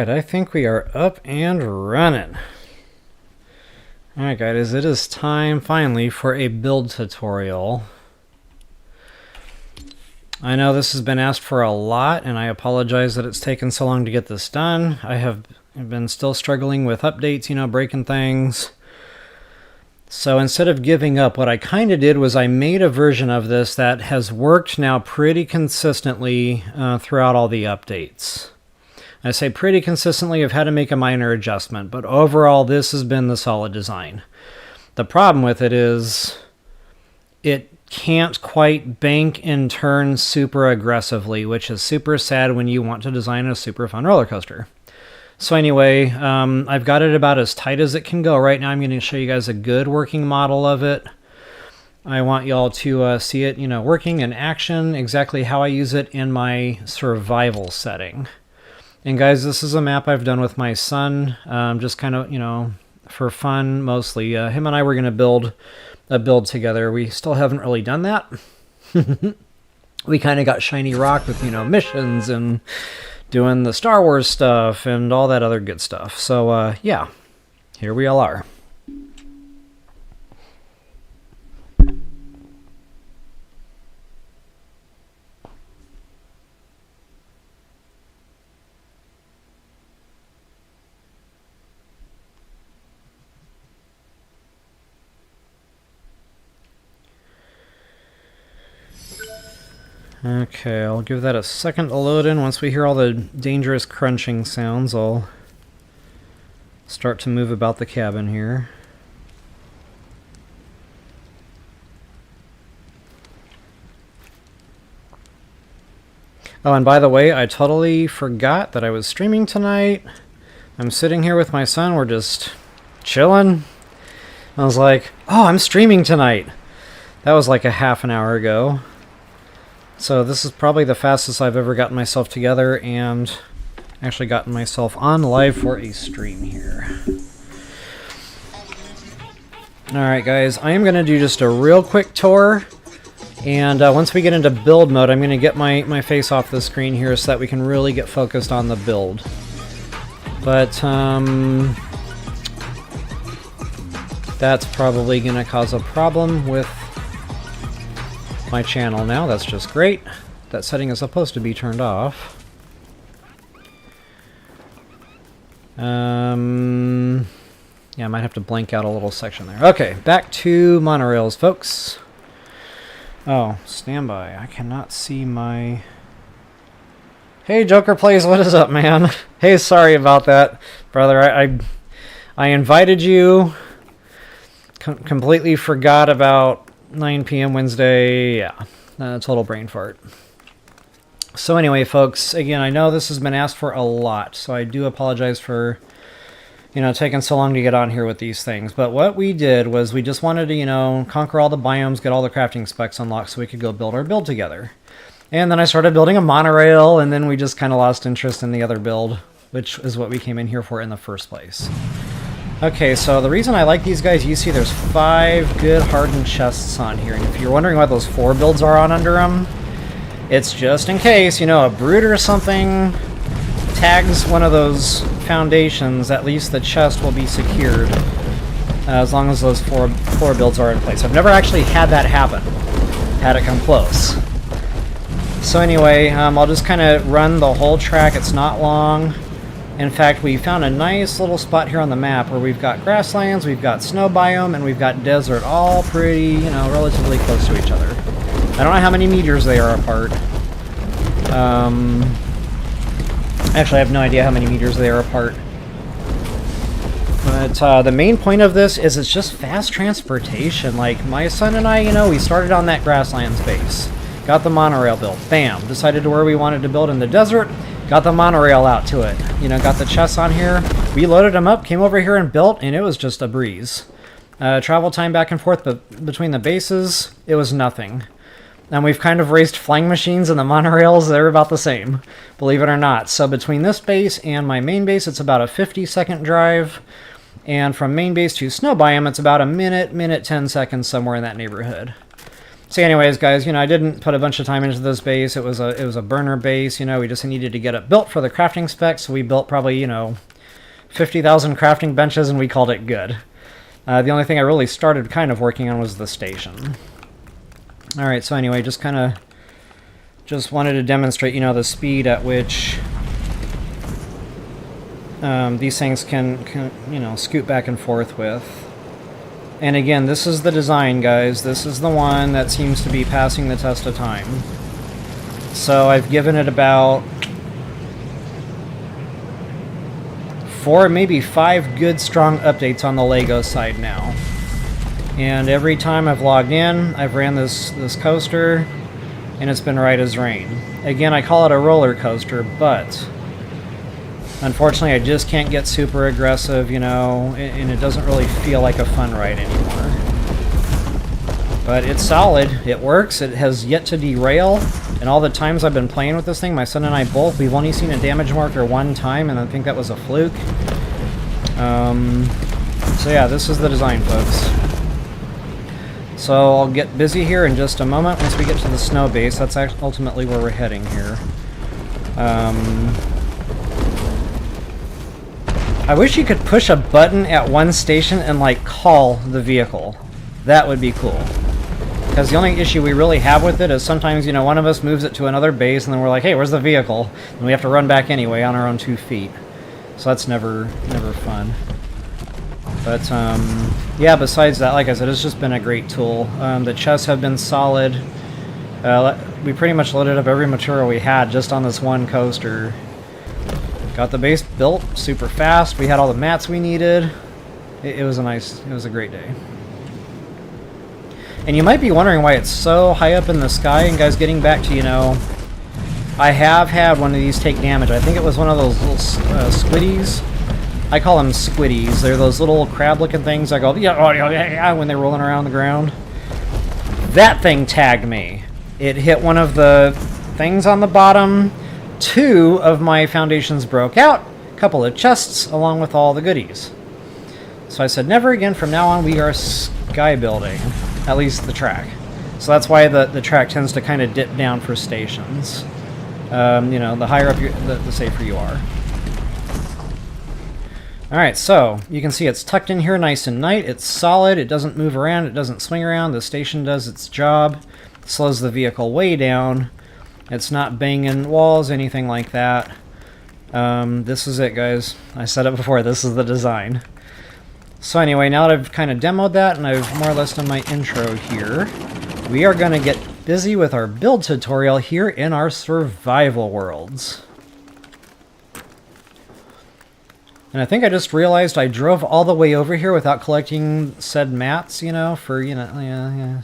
Alright, I think we are up and running. Alright guys, it is time finally for a build tutorial. I know this has been asked for a lot, and I apologize that it's taken so long to get this done. I have been still struggling with updates, breaking things. So instead of giving up, what I kind of did was I made a version of this that has worked now pretty consistently throughout all the updates. I say pretty consistently. I've had to make a minor adjustment, but overall this has been the solid design. The problem with it is it can't quite bank and turn super aggressively, which is super sad when you want to design a super fun roller coaster. So anyway, I've got it about as tight as it can go. Right now I'm going to show you guys a good working model of it. I want y'all to see it, working in action, exactly how I use it in my survival setting. And guys, this is a map I've done with my son, just kind of, for fun mostly. Him and I were going to build a build together. We still haven't really done that. We kind of got shiny rock with, missions and doing the Star Wars stuff and all that other good stuff. So, yeah, here we all are. Okay, I'll give that a second to load in. Once we hear all the dangerous crunching sounds, I'll start to move about the cabin here. Oh, and by the way, I totally forgot that I was streaming tonight. I'm sitting here with my son, we're just chilling. I was like, oh, I'm streaming tonight. That was like a half an hour ago. So this is probably the fastest I've ever gotten myself together and actually gotten myself on live for a stream here. Alright guys, I am going to do just a real quick tour, and once we get into build mode I'm going to get my face off the screen here so that we can really get focused on the build. But that's probably going to cause a problem with my channel now. That's just great. That setting is supposed to be turned off. Yeah, I might have to blank out a little section there. Okay, back to monorails, folks. Oh, standby. I cannot see my... Hey, Joker Plays, what is up, man? Hey, sorry about that, brother. I invited you. Completely forgot about 9 p.m. Wednesday, yeah, total brain fart. So anyway, folks, again, I know this has been asked for a lot, so I do apologize for, taking so long to get on here with these things. But what we did was we just wanted to, conquer all the biomes, get all the crafting specs unlocked so we could go build our build together. And then I started building a monorail, and then we just kind of lost interest in the other build, which is what we came in here for in the first place. Okay, so the reason I like these guys, you see there's 5 good hardened chests on here, and if you're wondering why those 4 builds are on under them, it's just in case, a brute or something tags one of those foundations, at least the chest will be secured, as long as those four builds are in place. I've never actually had that happen, had it come close. So anyway, I'll just kind of run the whole track. It's not long. In fact, we found a nice little spot here on the map where we've got grasslands, we've got snow biome, and we've got desert, all pretty, relatively close to each other. I don't know how many meters they are apart. Actually, I have no idea how many meters they are apart. But the main point of this is it's just fast transportation. Like, my son and I, we started on that grasslands base. Got the monorail built. Bam! Decided to where we wanted to build in the desert. Got the monorail out to it. Got the chests on here. We loaded them up, came over here and built, and it was just a breeze. Travel time back and forth between the bases, it was nothing. And we've kind of raced flying machines and the monorails, they're about the same, believe it or not. So between this base and my main base, it's about a 50-second drive. And from main base to snow biome, it's about a minute 10 seconds, somewhere in that neighborhood. So anyways, guys, you know, I didn't put a bunch of time into this base. It was a burner base, you know. We just needed to get it built for the crafting specs. So we built probably, you know, 50,000 crafting benches, and we called it good. The only thing I really started kind of working on was the station. All right, so anyway, just wanted to demonstrate, you know, the speed at which these things can, you know, scoot back and forth with. And again, this is the design, guys. This is the one that seems to be passing the test of time. So I've given it about 4, maybe 5 good, strong updates on the Lego side now. And every time I've logged in, I've ran this coaster, and it's been right as rain. Again, I call it a roller coaster, but unfortunately, I just can't get super aggressive, you know, and it doesn't really feel like a fun ride anymore. But it's solid. It works. It has yet to derail. And all the times I've been playing with this thing, my son and I both, we've only seen a damage marker one time, and I think that was a fluke. So yeah, this is the design, folks. So I'll get busy here in just a moment. Once we get to the snow base, that's ultimately where we're heading here. I wish you could push a button at one station and, like, call the vehicle. That would be cool. Because the only issue we really have with it is sometimes, you know, one of us moves it to another base and then we're like, hey, where's the vehicle? And we have to run back anyway on our own 2 feet. So that's never fun. But, yeah, besides that, like I said, it's just been a great tool. The chests have been solid. We pretty much loaded up every material we had just on this one coaster. Got the base built super fast. We had all the mats we needed. It was a great day. And you might be wondering why it's so high up in the sky. And guys, getting back to, you know, I have had one of these take damage. I think it was one of those little squiddies. I call them squiddies. They're those little crab-looking things that go, yeah, when they're rolling around the ground. That thing tagged me. It hit one of the things on the bottom. 2 of my foundations broke out, a couple of chests, along with all the goodies. So I said, never again from now on, we are sky building, at least the track. So that's why the track tends to kind of dip down for stations. You know, the higher up, the safer you are. Alright, so you can see it's tucked in here nice and tight. It's solid, it doesn't move around, it doesn't swing around. The station does its job, slows the vehicle way down. It's not banging walls, anything like that. This is it, guys. I said it before, this is the design. So anyway, now that I've kind of demoed that and I've more or less done my intro here, we are going to get busy with our build tutorial here in our survival worlds. And I think I just realized I drove all the way over here without collecting said mats, you know, for, you know, yeah.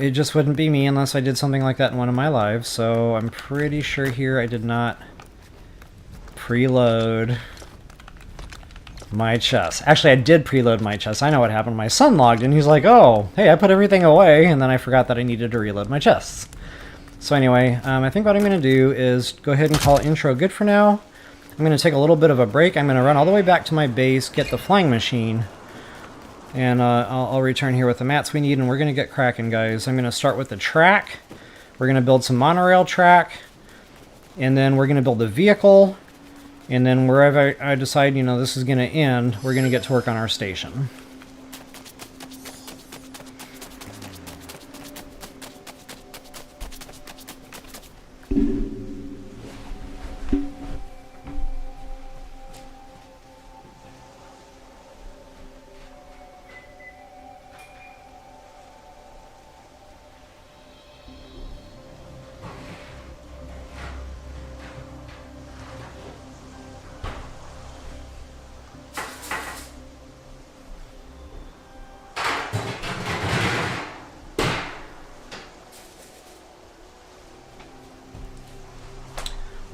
It just wouldn't be me unless I did something like that in one of my lives, so I'm pretty sure here I did not preload my chest. Actually, I did preload my chest. I know what happened. My son logged in. He's like, oh, hey, I put everything away, and then I forgot that I needed to reload my chests. So anyway, I think what I'm going to do is go ahead and call intro good for now. I'm going to take a little bit of a break. I'm going to run all the way back to my base, get the flying machine, and I'll return here with the mats we need, and we're going to get cracking, guys. I'm going to start with the track. We're going to build some monorail track, and then we're going to build a vehicle, and then wherever I decide, you know, this is going to end, we're going to get to work on our station.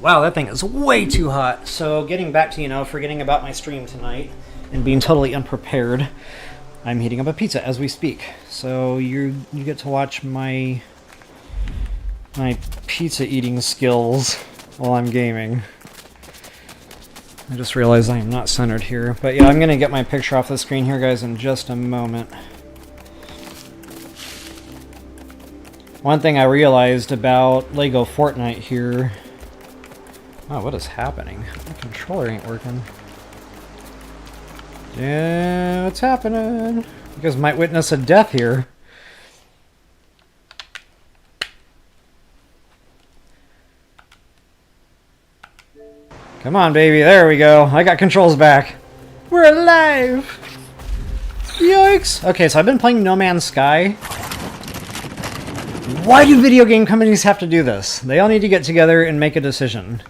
Wow, that thing is way too hot. So getting back to, you know, forgetting about my stream tonight and being totally unprepared, I'm heating up a pizza as we speak. So you get to watch my pizza eating skills while I'm gaming. I just realized I am not centered here. But yeah, I'm going to get my picture off the screen here, guys, in just a moment. One thing I realized about Lego Fortnite here... Oh, what is happening? My controller ain't working. Yeah, what's happening? You guys might witness a death here. Come on, baby. There we go. I got controls back. We're alive! Yikes! Okay, so I've been playing No Man's Sky. Why do video game companies have to do this? They all need to get together and make a decision.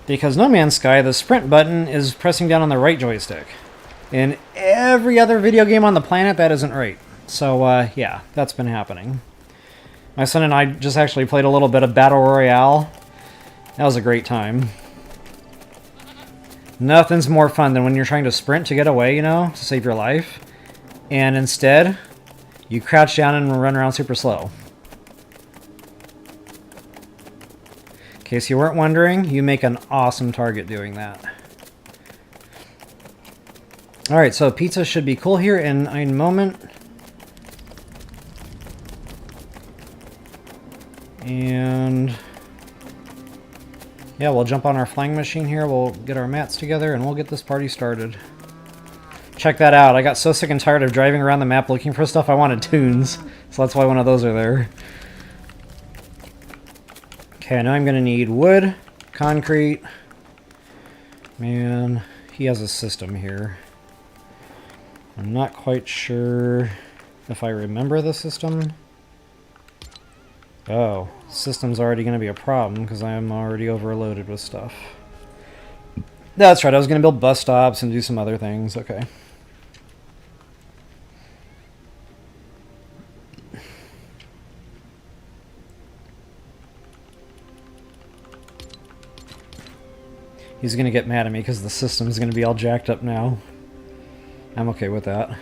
Because No Man's Sky, the sprint button is pressing down on the right joystick. In every other video game on the planet, that isn't right. So, yeah, that's been happening. My son and I just actually played a little bit of Battle Royale. That was a great time. Nothing's more fun than when you're trying to sprint to get away, you know, to save your life. And instead, you crouch down and run around super slow. In case you weren't wondering, you make an awesome target doing that. Alright, so pizza should be cool here in a moment. And... yeah, we'll jump on our flying machine here, we'll get our mats together, and we'll get this party started. Check that out, I got so sick and tired of driving around the map looking for stuff, I wanted tunes. So that's why one of those are there. Okay, I know I'm going to need wood, concrete. Man, he has a system here. I'm not quite sure if I remember the system. Oh, system's already going to be a problem because I'm already overloaded with stuff. That's right, I was going to build bus stops and do some other things. Okay. He's going to get mad at me because the system's going to be all jacked up now. I'm okay with that.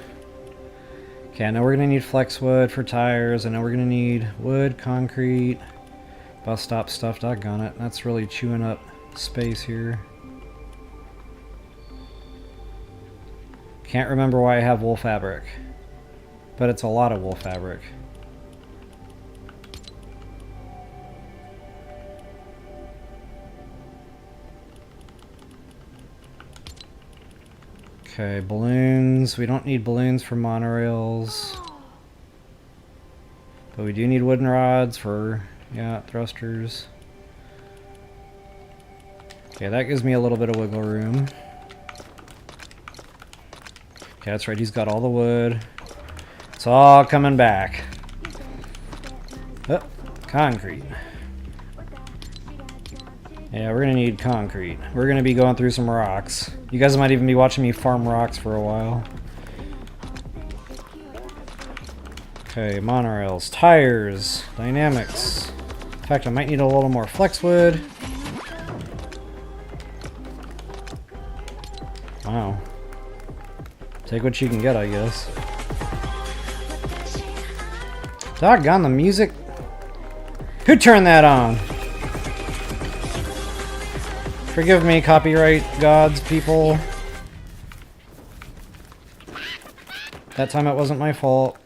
Okay, I know we're going to need flex wood for tires. I know we're going to need wood, concrete, bus stop stuff. Doggone it. That's really chewing up space here. Can't remember why I have wool fabric. But it's a lot of wool fabric. Okay, balloons. We don't need balloons for monorails. But we do need wooden rods for, yeah, thrusters. Okay, that gives me a little bit of wiggle room. Okay, that's right, he's got all the wood. It's all coming back. Oh, concrete. Yeah, we're gonna need concrete. We're gonna be going through some rocks. You guys might even be watching me farm rocks for a while. Okay, monorails, tires, dynamics. In fact, I might need a little more flex wood. Wow. Take what you can get, I guess. Doggone the music. Who turned that on? Forgive me, copyright gods, people. That time it wasn't my fault.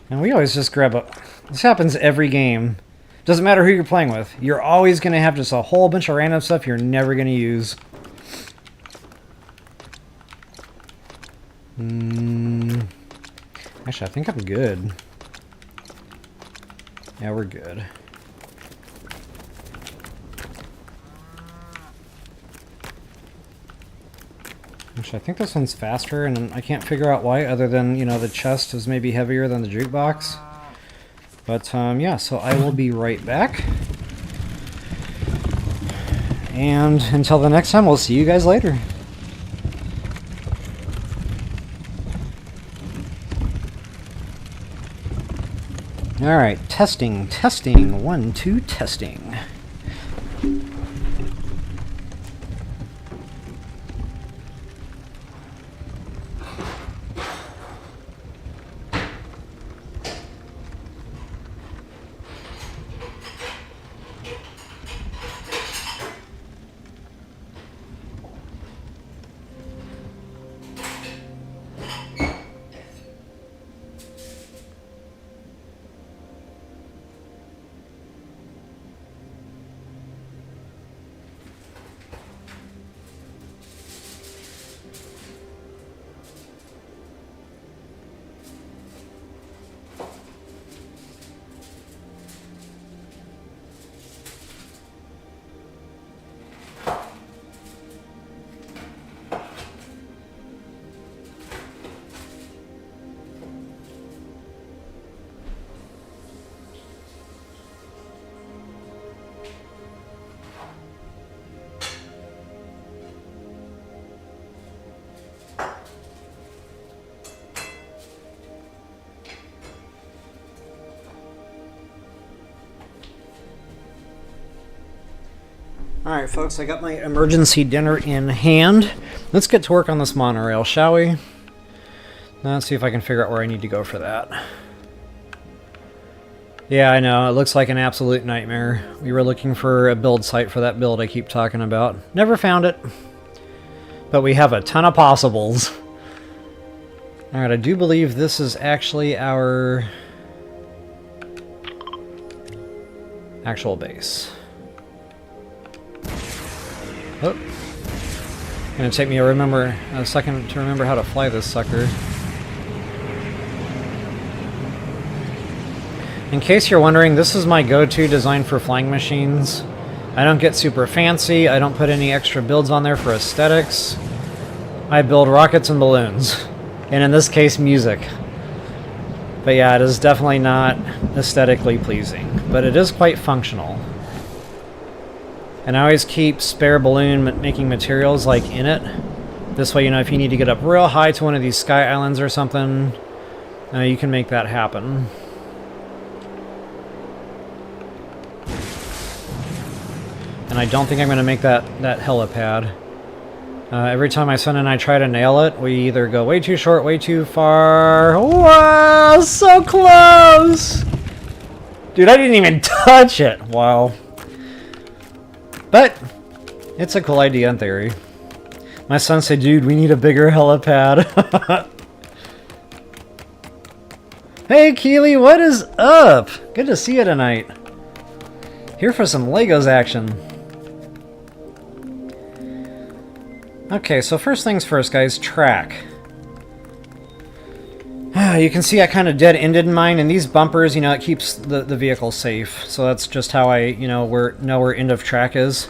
And we always just grab a... This happens every game. Doesn't matter who you're playing with. You're always going to have just a whole bunch of random stuff you're never going to use. Actually, I think I'm good. Yeah, we're good. Actually, I think this one's faster, and I can't figure out why, other than, you know, the chest is maybe heavier than the jukebox. But, yeah, so I will be right back. And until the next time, we'll see you guys later. Alright, testing, 1, 2, testing. Alright folks, I got my emergency dinner in hand. Let's get to work on this monorail, shall we? Now let's see if I can figure out where I need to go for that. Yeah, I know, it looks like an absolute nightmare. We were looking for a build site for that build I keep talking about. Never found it. But we have a ton of possibles. Alright, I do believe this is actually our actual base. Oh. Gonna take me a second to remember how to fly this sucker. In case you're wondering, this is my go-to design for flying machines. I don't get super fancy, I don't put any extra builds on there for aesthetics. I build rockets and balloons. And in this case, music. But yeah, it is definitely not aesthetically pleasing, but it is quite functional. And I always keep spare balloon making materials like in it. This way, you know, if you need to get up real high to one of these sky islands or something, you can make that happen. And I don't think I'm going to make that helipad. Every time my son and I try to nail it, we either go way too short, way too far. Wow, so close! Dude, I didn't even touch it! Wow. But it's a cool idea in theory. My son said, dude, we need a bigger helipad. Hey, Keely, what is up? Good to see you tonight. Here for some Legos action. Okay, so first things first, guys, track. You can see I kind of dead-ended mine, and these bumpers, you know, it keeps the vehicle safe. So that's just how I, you know where end of track is.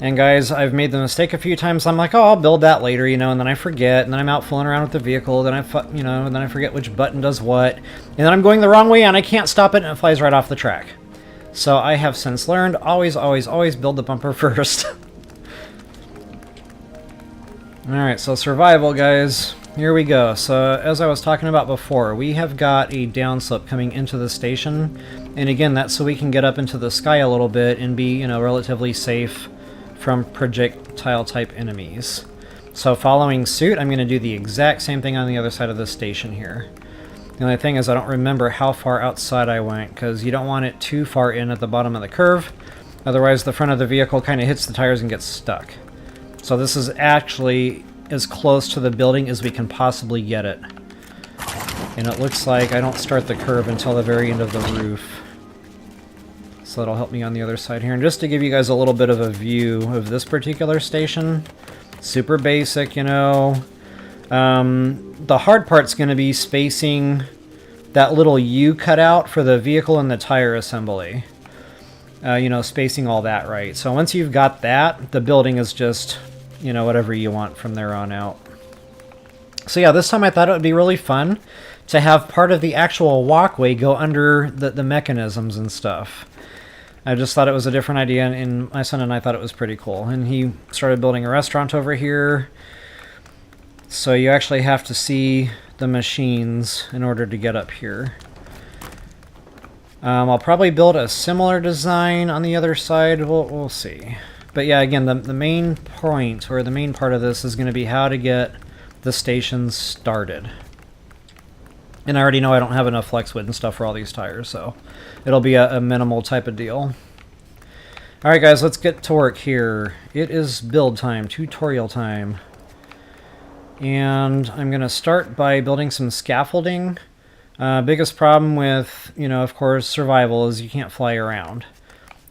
And guys, I've made the mistake a few times. I'm like, oh, I'll build that later, you know, and then I forget, and then I'm out fooling around with the vehicle, then and then I forget which button does what, and then I'm going the wrong way, and I can't stop it, and it flies right off the track. So I have since learned, always, always, always build the bumper first. Alright, so survival, guys. Here we go. So, as I was talking about before, we have got a downslope coming into the station. And again, that's so we can get up into the sky a little bit and be, you know, relatively safe from projectile-type enemies. So, following suit, I'm going to do the exact same thing on the other side of the station here. The only thing is I don't remember how far outside I went, because you don't want it too far in at the bottom of the curve. Otherwise, the front of the vehicle kind of hits the tires and gets stuck. So this is actually as close to the building as we can possibly get it. And it looks like I don't start the curve until the very end of the roof. So that'll help me on the other side here. And just to give you guys a little bit of a view of this particular station, super basic, you know. The hard part's going to be spacing that little U cutout for the vehicle and the tire assembly. You know, spacing all that right. So once you've got that, the building is just, you know, whatever you want from there on out. So yeah, this time I thought it would be really fun to have part of the actual walkway go under the mechanisms and stuff. I just thought it was a different idea, and my son and I thought it was pretty cool. And he started building a restaurant over here. So you actually have to see the machines in order to get up here. I'll probably build a similar design on the other side. We'll see. But yeah, again, the main point, or the main part of this, is going to be how to get the stations started. And I already know I don't have enough flex wood and stuff for all these tires, so it'll be a minimal type of deal. Alright guys, let's get to work here. It is build time, tutorial time. And I'm going to start by building some scaffolding. Biggest problem with, you know, of course, survival is you can't fly around.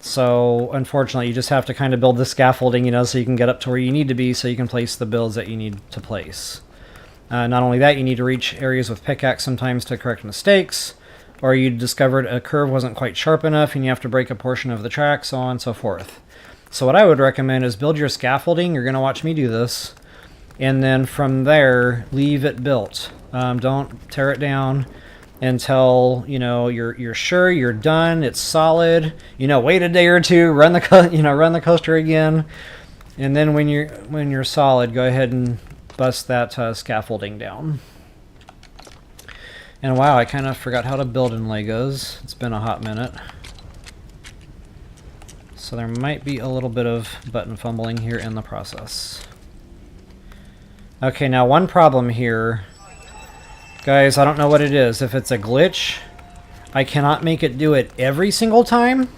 So, unfortunately, you just have to kind of build the scaffolding, you know, so you can get up to where you need to be so you can place the builds that you need to place. Not only that, you need to reach areas with pickaxe sometimes to correct mistakes, or you discovered a curve wasn't quite sharp enough and you have to break a portion of the track, so on and so forth. So what I would recommend is build your scaffolding. You're going to watch me do this. And then from there, leave it built. Don't tear it down until, you know, you're sure you're done, it's solid. You know, wait a day or two, run the coaster again, and then when you're solid, go ahead and bust that scaffolding down. And wow, I kind of forgot how to build in Legos. It's been a hot minute. So there might be a little bit of button fumbling here in the process. Okay, now one problem here. Guys, I don't know what it is. If it's a glitch, I cannot make it do it every single time,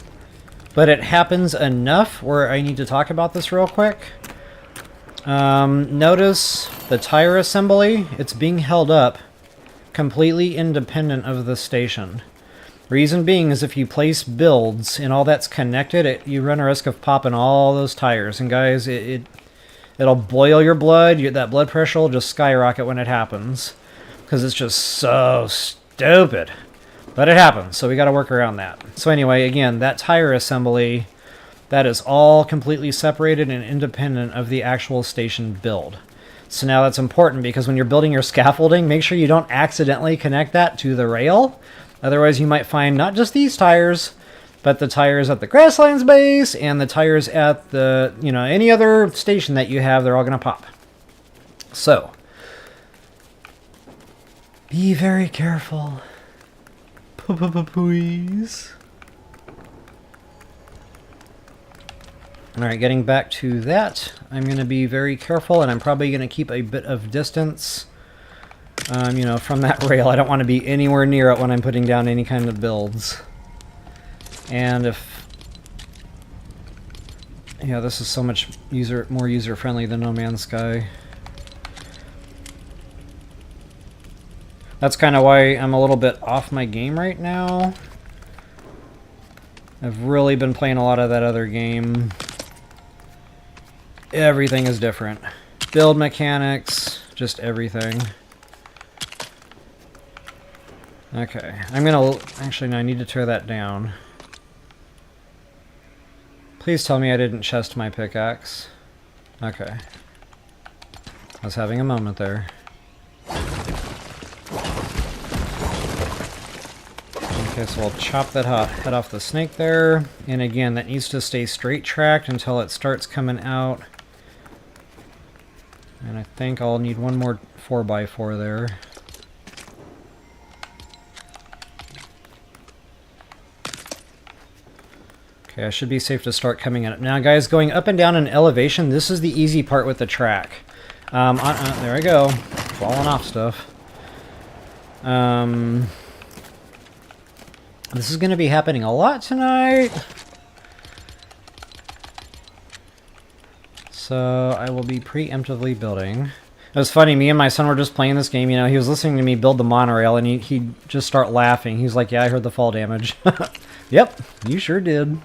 but it happens enough where I need to talk about this real quick. Notice the tire assembly. It's being held up completely independent of the station. Reason being is if you place builds and all that's connected, you run a risk of popping all those tires. And guys, it'll boil your blood. That blood pressure will just skyrocket when it happens. Because it's just so stupid. But it happens, so we got to work around that. So anyway, again, that tire assembly, that is all completely separated and independent of the actual station build. So now that's important because when you're building your scaffolding, make sure you don't accidentally connect that to the rail. Otherwise, you might find not just these tires, but the tires at the grasslands base and the tires at the, any other station that you have, they're all going to pop. So, be very careful. Please. Alright, getting back to that, I'm going to be very careful, and I'm probably going to keep a bit of distance, from that rail. I don't want to be anywhere near it when I'm putting down any kind of builds. And this is so much more user-friendly than No Man's Sky. That's kind of why I'm a little bit off my game right now. I've really been playing a lot of that other game. Everything is different. Build mechanics, just everything. Okay, actually, no, I need to tear that down. Please tell me I didn't chest my pickaxe. Okay. I was having a moment there. Okay, so we'll chop that head off the snake there. And again, that needs to stay straight tracked until it starts coming out. And I think I'll need one more 4x4 there. Okay, I should be safe to start coming in. Now guys, going up and down in elevation, this is the easy part with the track. There I go. Falling off stuff. This is going to be happening a lot tonight. So I will be preemptively building. It was funny, me and my son were just playing this game, he was listening to me build the monorail and he'd just start laughing. He's like, yeah, I heard the fall damage. Yep, you sure did.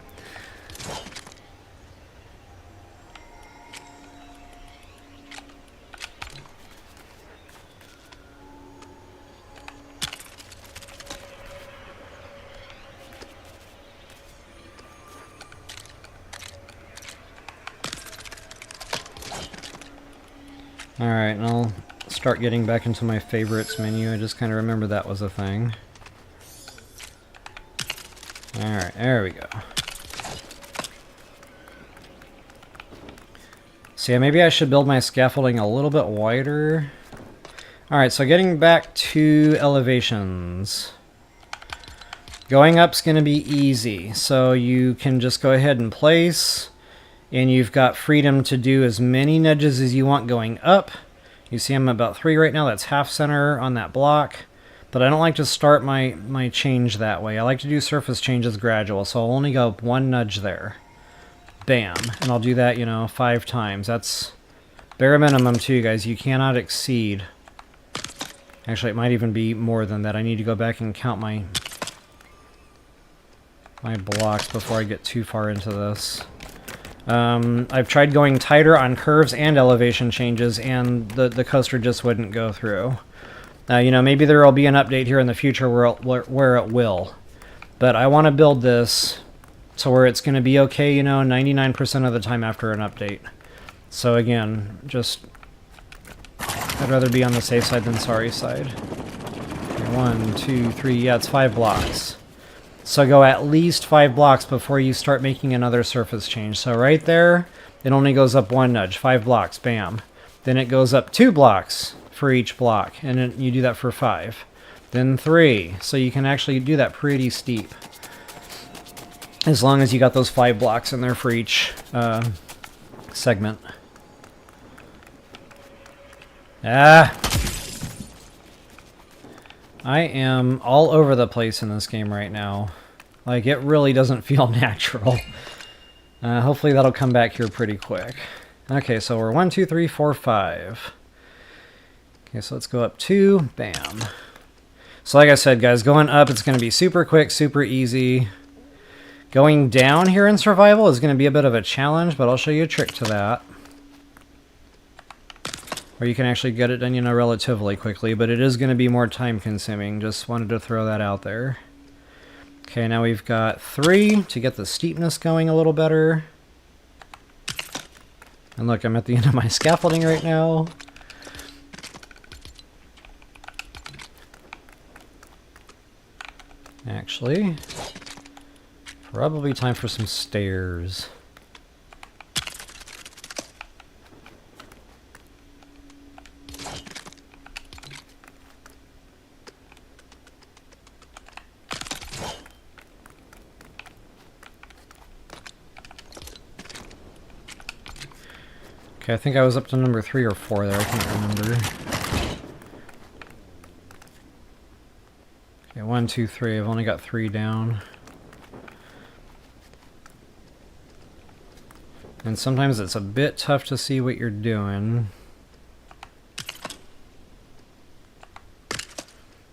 Alright, and I'll start getting back into my favorites menu. I just kind of remember that was a thing. Alright, there we go. So yeah, maybe I should build my scaffolding a little bit wider. Alright, so getting back to elevations. Going up's going to be easy, so you can just go ahead and place, and you've got freedom to do as many nudges as you want going up. You see I'm about 3 right now, that's half center on that block. But I don't like to start my change that way. I like to do surface changes gradual, so I'll only go 1 nudge there. Bam. And I'll do that, 5 times. That's bare minimum too, guys. You cannot exceed. Actually, it might even be more than that. I need to go back and count my blocks before I get too far into this. I've tried going tighter on curves and elevation changes, and the coaster just wouldn't go through. Maybe there will be an update here in the future where it will. But I want to build this to where it's going to be okay, 99% of the time after an update. So again, I'd rather be on the safe side than sorry side. Okay, 1, 2, 3, yeah, it's 5 blocks. So go at least 5 blocks before you start making another surface change. So right there, it only goes up 1 nudge, 5 blocks, bam. Then it goes up 2 blocks for each block, and then you do that for 5. Then 3, so you can actually do that pretty steep. As long as you got those 5 blocks in there for each segment. Ah! I am all over the place in this game right now. Like, it really doesn't feel natural. Hopefully that'll come back here pretty quick. Okay, so we're 1, 2, 3, 4, 5. Okay, so let's go up 2. Bam. So like I said, guys, going up, it's going to be super quick, super easy. Going down here in survival is going to be a bit of a challenge, but I'll show you a trick to that. Where you can actually get it done, you know, relatively quickly, but it is going to be more time consuming. Just wanted to throw that out there. Okay, now we've got 3 to get the steepness going a little better. And look, I'm at the end of my scaffolding right now. Actually, probably time for some stairs. Okay, I think I was up to number 3 or 4 there, I can't remember. Okay, 1, 2, 3, I've only got 3 down. And sometimes it's a bit tough to see what you're doing.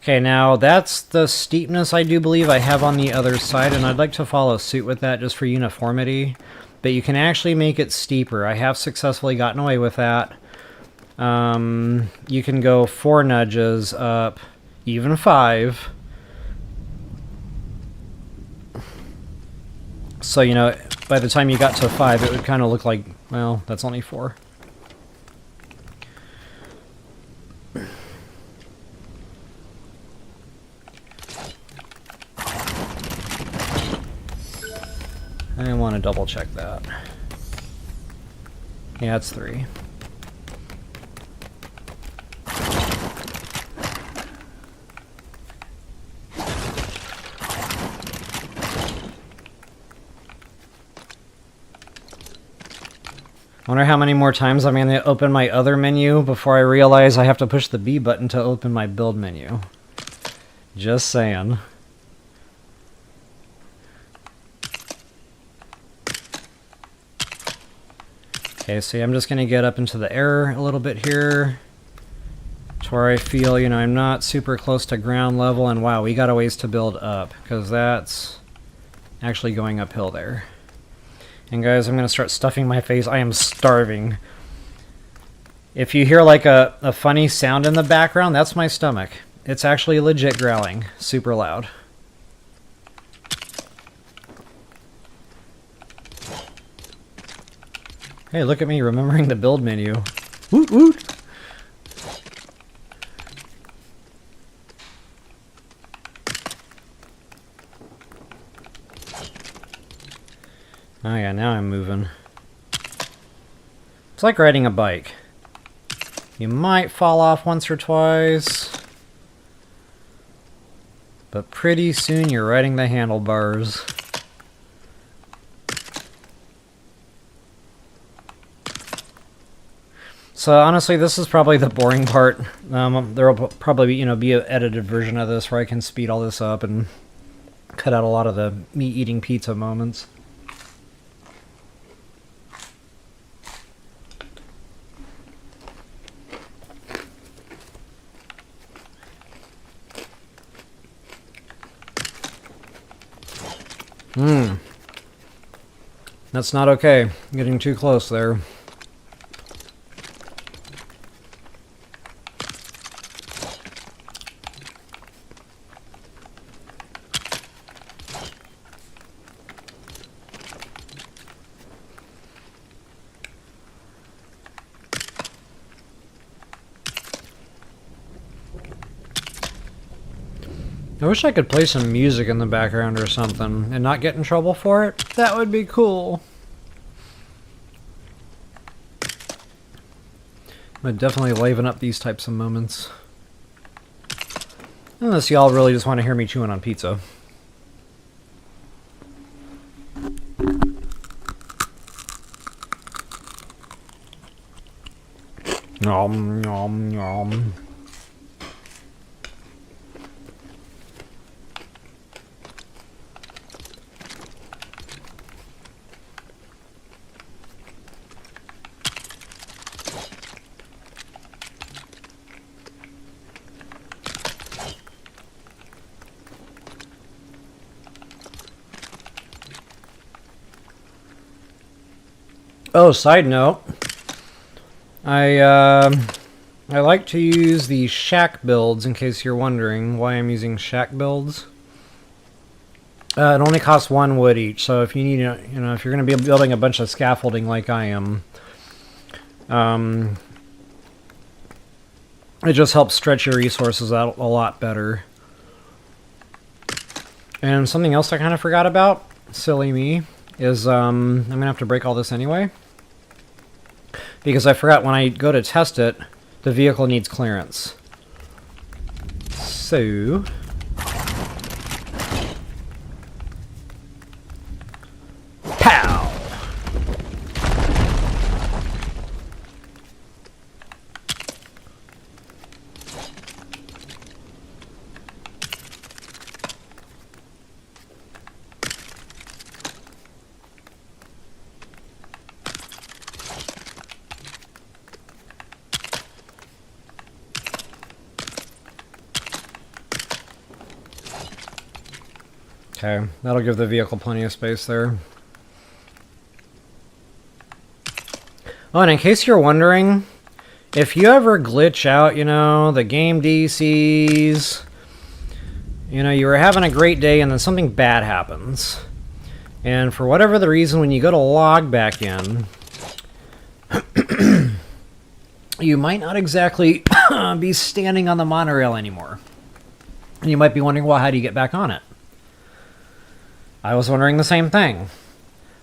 Okay, now that's the steepness I do believe I have on the other side, and I'd like to follow suit with that just for uniformity. But you can actually make it steeper. I have successfully gotten away with that. You can go 4 nudges up, even 5. So, you know, by the time you got to 5, it would kind of look like, well, that's only 4. I want to double check that. Yeah, it's 3. I wonder how many more times I'm going to open my other menu before I realize I have to push the B button to open my build menu. Just saying. Okay, so I'm just going to get up into the air a little bit here to where I feel, you know, I'm not super close to ground level, and wow, we got a ways to build up because that's actually going uphill there. And guys, I'm going to start stuffing my face. I am starving. If you hear like a funny sound in the background, that's my stomach. It's actually legit growling, super loud. Hey, look at me remembering the build menu. Woot woot! Oh yeah, now I'm moving. It's like riding a bike. You might fall off once or twice, but pretty soon you're riding the handlebars. So honestly, this is probably the boring part. There will probably, you know, be an edited version of this where I can speed all this up and cut out a lot of the me eating pizza moments. That's not okay. Getting too close there. I wish I could play some music in the background or something and not get in trouble for it. That would be cool. Would definitely liven up these types of moments. Unless y'all really just want to hear me chewing on pizza. Nom, nom, nom. Oh, side note, I like to use the shack builds in case you're wondering why I'm using shack builds. It only costs 1 wood each, so if you need, if you're going to be building a bunch of scaffolding like I am, it just helps stretch your resources out a lot better. And something else I kind of forgot about, silly me, is I'm going to have to break all this anyway. Because I forgot when I go to test it, the vehicle needs clearance. So... Pow! Okay, that'll give the vehicle plenty of space there. Oh, and in case you're wondering, if you ever glitch out, the game DCs, you were having a great day and then something bad happens. And for whatever the reason, when you go to log back in, you might not exactly be standing on the monorail anymore. And you might be wondering, well, how do you get back on it? I was wondering the same thing.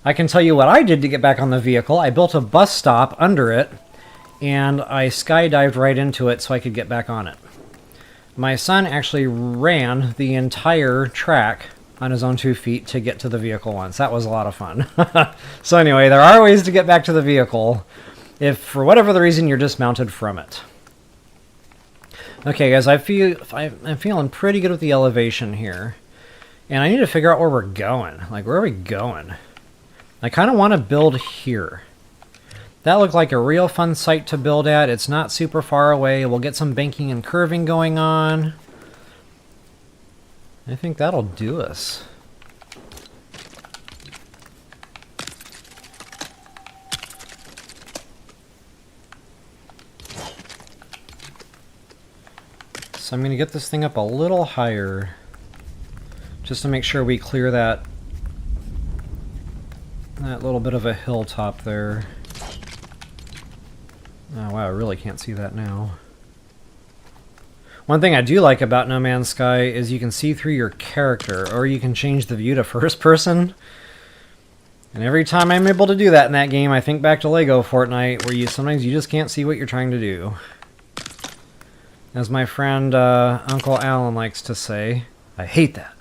I can tell you what I did to get back on the vehicle. I built a bus stop under it, and I skydived right into it so I could get back on it. My son actually ran the entire track on his own 2 feet to get to the vehicle once. That was a lot of fun. So anyway, there are ways to get back to the vehicle if, for whatever the reason, you're dismounted from it. Okay, guys, I'm feeling pretty good with the elevation here. And I need to figure out where we're going. Like, where are we going? I kind of want to build here. That looked like a real fun site to build at. It's not super far away. We'll get some banking and curving going on. I think that'll do us. So I'm going to get this thing up a little higher, just to make sure we clear that little bit of a hilltop there. Oh wow, I really can't see that now. One thing I do like about No Man's Sky is you can see through your character, or you can change the view to first person. And every time I'm able to do that in that game, I think back to Lego Fortnite, where sometimes you just can't see what you're trying to do. As my friend Uncle Alan likes to say, I hate that.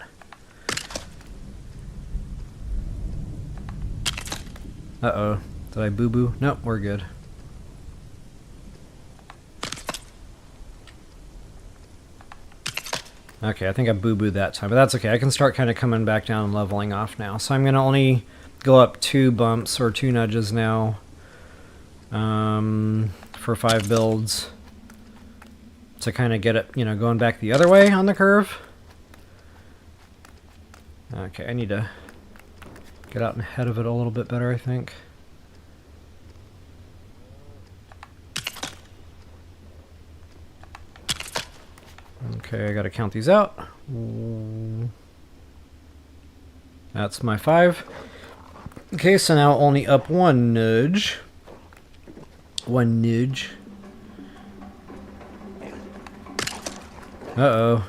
Uh-oh. Did I boo-boo? Nope, we're good. Okay, I think I boo-booed that time, but that's okay. I can start kind of coming back down and leveling off now. So I'm going to only go up 2 bumps or 2 nudges now for 5 builds to kind of get it, going back the other way on the curve. Okay, I need to get out ahead of it a little bit better, I think. Okay, I gotta count these out. That's my 5. Okay, so now only up 1 nudge. 1 nudge. Uh-oh.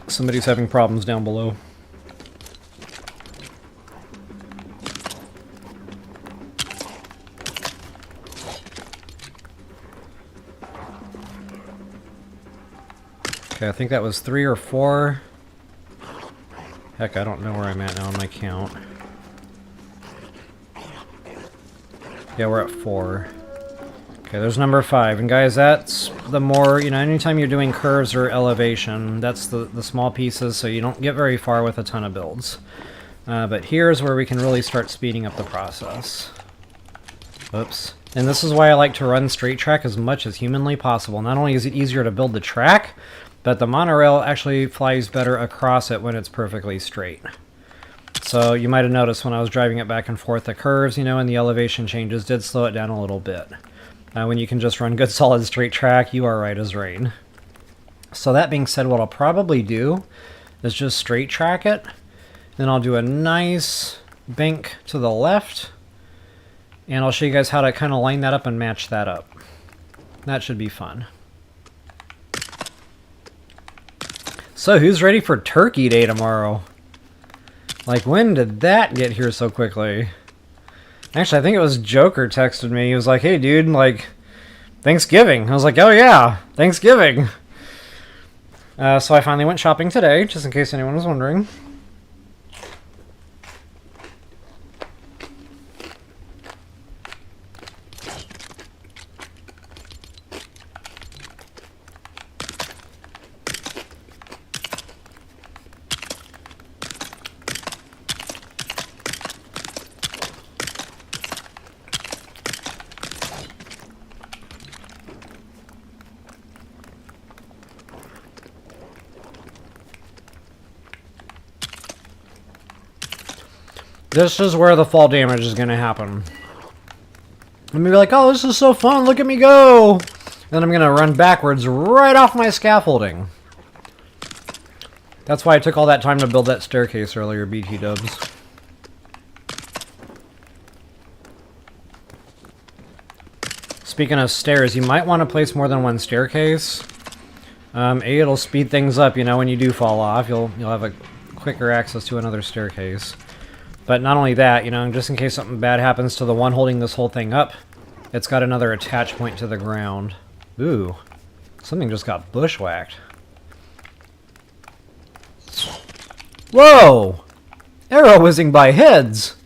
Somebody's having problems down below. Okay, I think that was 3 or 4. Heck, I don't know where I'm at now on my count. Yeah, we're at 4. Okay, there's number 5. And guys, that's the more, you know, anytime you're doing curves or elevation, that's the small pieces, so you don't get very far with a ton of builds. But here's where we can really start speeding up the process. Oops. And this is why I like to run straight track as much as humanly possible. Not only is it easier to build the track, but the monorail actually flies better across it when it's perfectly straight. So you might have noticed when I was driving it back and forth, the curves, you know, and the elevation changes did slow it down a little bit. When you can just run good solid straight track, you are right as rain. So that being said, what I'll probably do is just straight track it. Then I'll do a nice bank to the left. And I'll show you guys how to kind of line that up and match that up. That should be fun. So who's ready for Turkey Day tomorrow? Like, when did that get here so quickly? Actually, I think it was Joker texted me. He was like, hey, dude, like, Thanksgiving. I was like, oh, yeah, Thanksgiving. So I finally went shopping today, just in case anyone was wondering. This is where the fall damage is going to happen. I'm going to be like, oh, this is so fun, look at me go! Then I'm going to run backwards right off my scaffolding. That's why I took all that time to build that staircase earlier, BT dubs. Speaking of stairs, you might want to place more than one staircase. It'll speed things up, you know, when you do fall off, you'll have a quicker access to another staircase. But not only that, you know, just in case something bad happens to the one holding this whole thing up, it's got another attach point to the ground. Ooh, something just got bushwhacked. Whoa! Arrow whizzing by heads!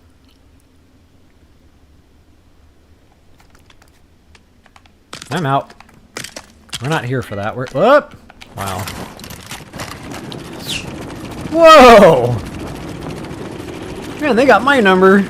I'm out. We're not here for that. We're... Whoop! Wow. Whoa! Man, they got my number.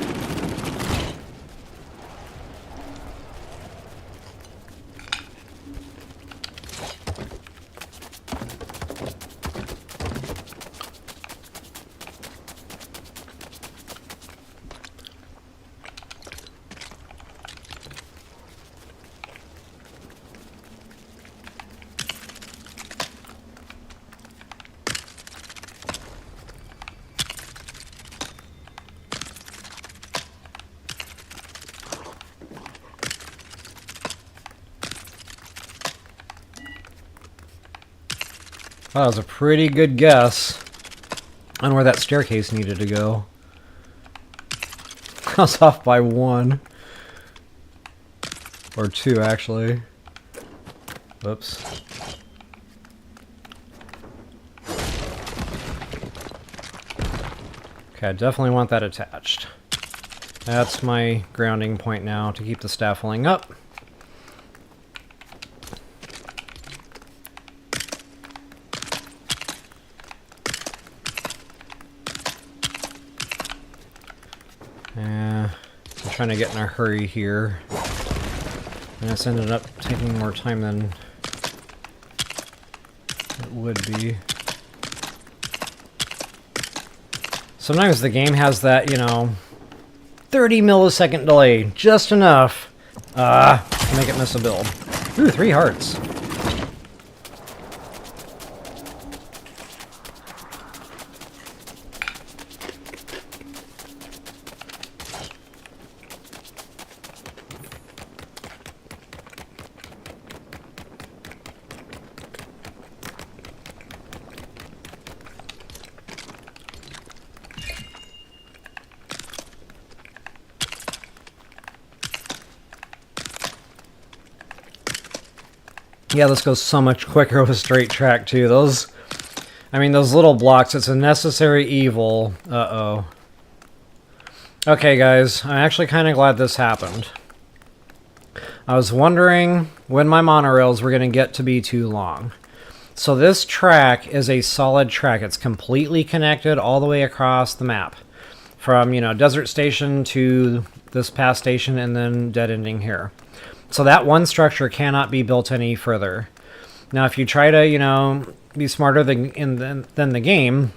Well, that was a pretty good guess on where that staircase needed to go. I was off by 1. Or 2, actually. Whoops. Okay, I definitely want that attached. That's my grounding point now to keep the scaffolding up. I'm trying to get in a hurry here. And this ended up taking more time than it would be. Sometimes the game has that, you know, 30 millisecond delay. Just enough to make it miss a build. Ooh, 3 hearts. Yeah, this goes so much quicker with a straight track, too. Those little blocks, it's a necessary evil. Uh-oh. Okay, guys, I'm actually kind of glad this happened. I was wondering when my monorails were going to get to be too long. So this track is a solid track. It's completely connected all the way across the map. From, you know, Desert Station to this past station and then dead ending here. So that one structure cannot be built any further. Now if you try to, you know, be smarter than the game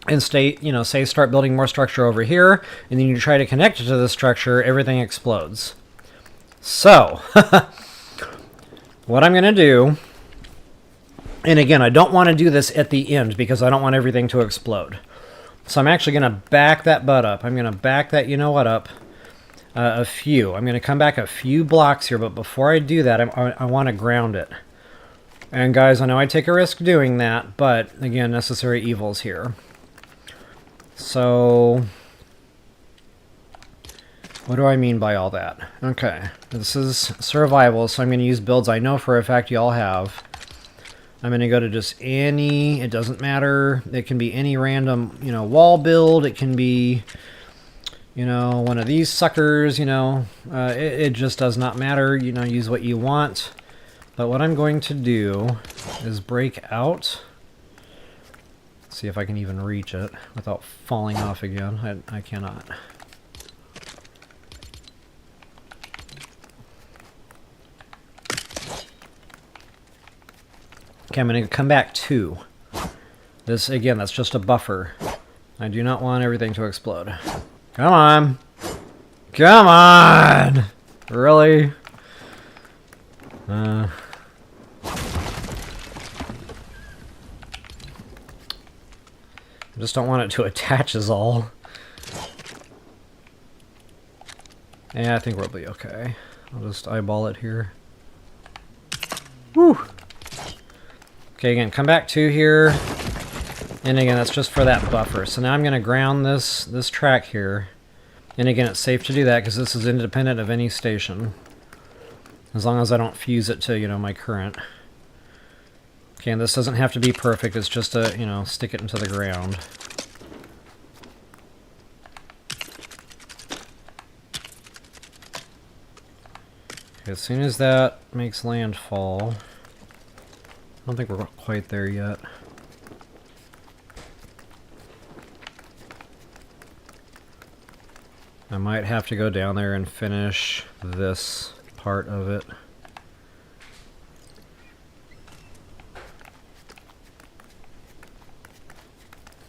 and start building more structure over here, and then you try to connect it to the structure, everything explodes. So, what I'm going to do, and again, I don't want to do this at the end because I don't want everything to explode. So I'm actually going to back that butt up. I'm going to back that you-know-what up a few. I'm going to come back a few blocks here, but before I do that, I want to ground it. And guys, I know I take a risk doing that, but again, necessary evils here. So, what do I mean by all that? Okay, this is survival, so I'm going to use builds I know for a fact y'all have. I'm going to go to just any, it doesn't matter, it can be any random, you know, wall build, it can be, you know, one of these suckers, you know, it just does not matter, you know, use what you want. But what I'm going to do is break out. Let's see if I can even reach it without falling off again. I cannot. Okay, I'm going to come back to this. Again, that's just a buffer. I do not want everything to explode. Come on. Come on! Really? I just don't want it to attach is all. Yeah, I think we'll be okay. I'll just eyeball it here. Woo! Okay, again, come back to here. And again, that's just for that buffer. So now I'm going to ground this track here. And again, it's safe to do that because this is independent of any station. As long as I don't fuse it to, you know, my current. Okay, and this doesn't have to be perfect. It's just to, you know, stick it into the ground. Okay, as soon as that makes landfall... I don't think we're quite there yet. I might have to go down there and finish this part of it.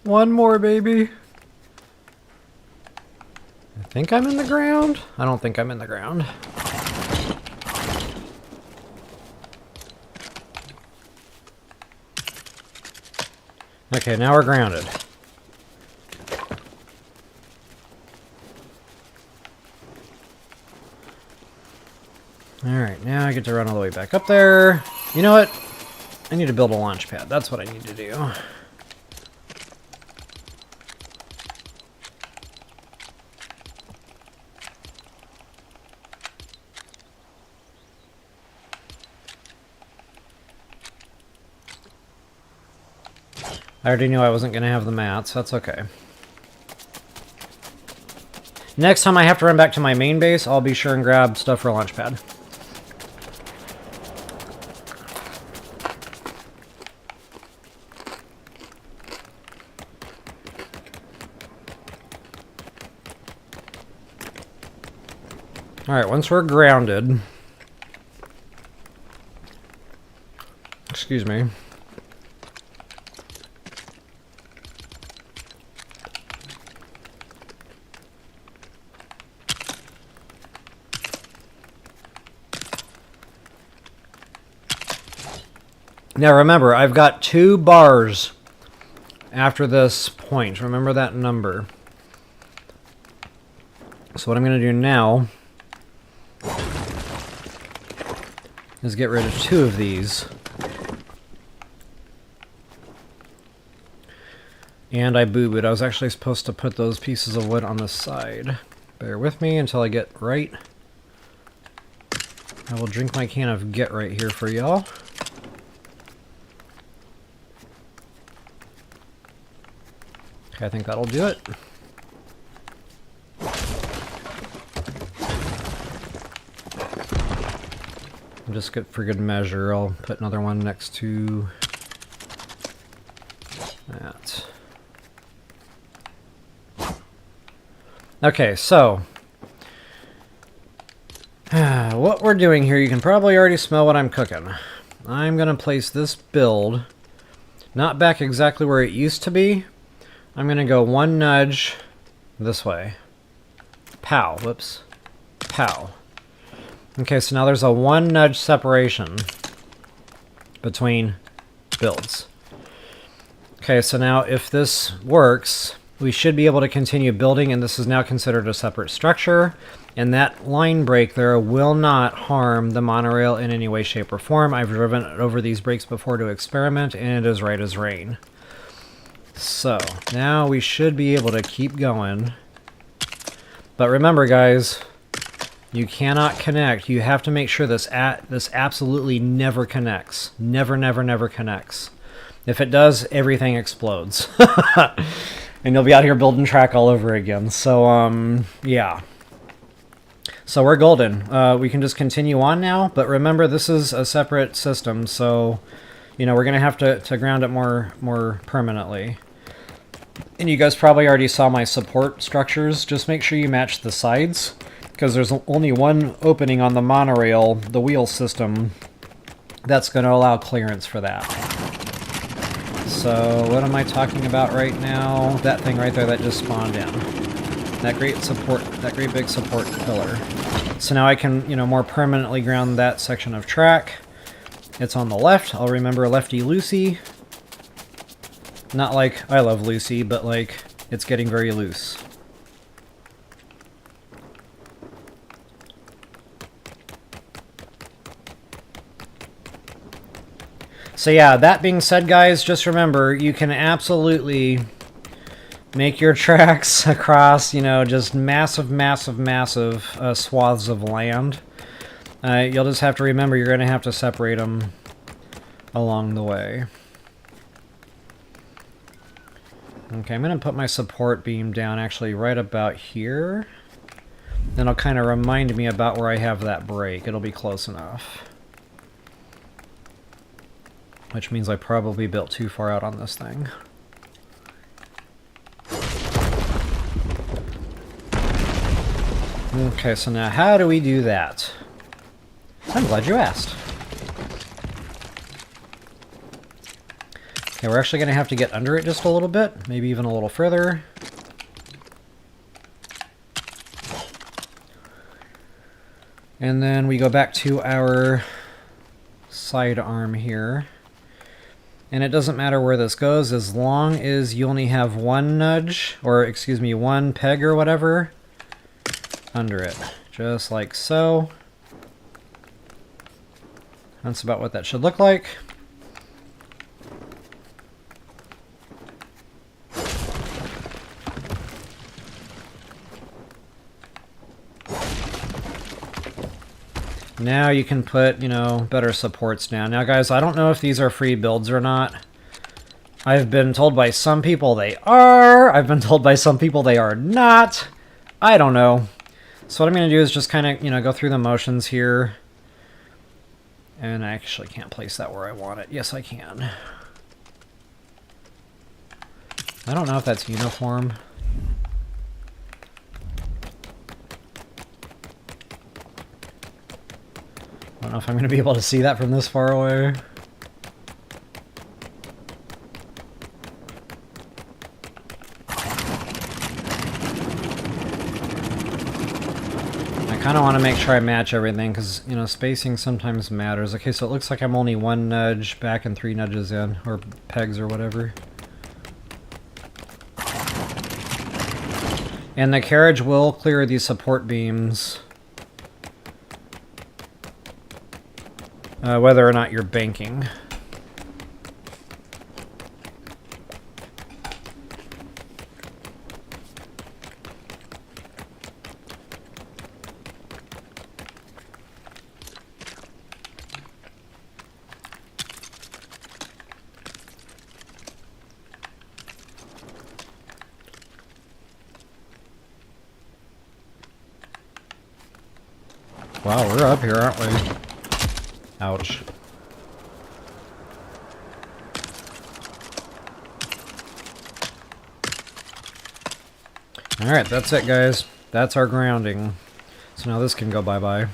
One more, baby. I think I'm in the ground. I don't think I'm in the ground. Okay, now we're grounded. Alright, now I get to run all the way back up there. You know what? I need to build a launch pad. That's what I need to do. I already knew I wasn't going to have the mats. That's okay. Next time I have to run back to my main base, I'll be sure and grab stuff for a launch pad. Alright, once we're grounded... Excuse me. Now remember, I've got 2 bars after this point. Remember that number. So what I'm going to do now is get rid of 2 of these. And I boo-booed. I was actually supposed to put those pieces of wood on the side. Bear with me until I get right. I will drink my can of Get Right here for y'all. Okay, I think that'll do it. just get for good measure, I'll put another one next to that. Okay, so what we're doing here, you can probably already smell what I'm cooking. I'm going to place this build not back exactly where it used to be. I'm going to go one nudge this way. Pow. Whoops. Pow. Okay, so now there's a one nudge separation between builds. Okay, so now if this works, we should be able to continue building, and this is now considered a separate structure. And that line break there will not harm the monorail in any way, shape, or form. I've driven over these breaks before to experiment, and it is right as rain. So, now we should be able to keep going. But remember, guys, you cannot connect. You have to make sure this absolutely never connects. Never, never, never connects. If it does, everything explodes. And you'll be out here building track all over again. So, yeah. So we're golden. We can just continue on now, but remember this is a separate system, so you know we're gonna have to ground it more permanently. And you guys probably already saw my support structures. Just make sure you match the sides, because there's only one opening on the monorail, the wheel system, that's going to allow clearance for that. So what am I talking about right now? That thing right there that just spawned in. That great big support pillar. So now I can, you know, more permanently ground that section of track. It's on the left. I'll remember Lefty Lucy. Not like I love Lucy, but like it's getting very loose. So yeah, that being said, guys, just remember you can absolutely make your tracks across, you know, just massive swaths of land. You'll just have to remember you're going to have to separate them along the way. Okay, I'm going to put my support beam down actually right about here. Then it'll kind of remind me about where I have that break. It'll be close enough. Which means I probably built too far out on this thing. Okay, so now how do we do that? I'm glad you asked. Okay, we're actually going to have to get under it just a little bit, maybe even a little further. And then we go back to our side arm here. And it doesn't matter where this goes as long as you only have one nudge, or excuse me, one peg or whatever under it. Just like so. That's about what that should look like. Now you can put, you know, better supports down. Now, guys, I don't know if these are free builds or not. I've been told by some people they are. I've been told by some people they are not. I don't know. So what I'm going to do is just kind of, you know, go through the motions here. And I actually can't place that where I want it. Yes, I can. I don't know if that's uniform. I don't know if I'm going to be able to see that from this far away. I kind of want to make sure I match everything because, you know, spacing sometimes matters. Okay, so it looks like I'm only one nudge back and 3 nudges in, or pegs or whatever. And the carriage will clear these support beams. Whether or not you're banking. Wow, we're up here, aren't we? Ouch. Alright, that's it, guys. That's our grounding. So now this can go bye-bye.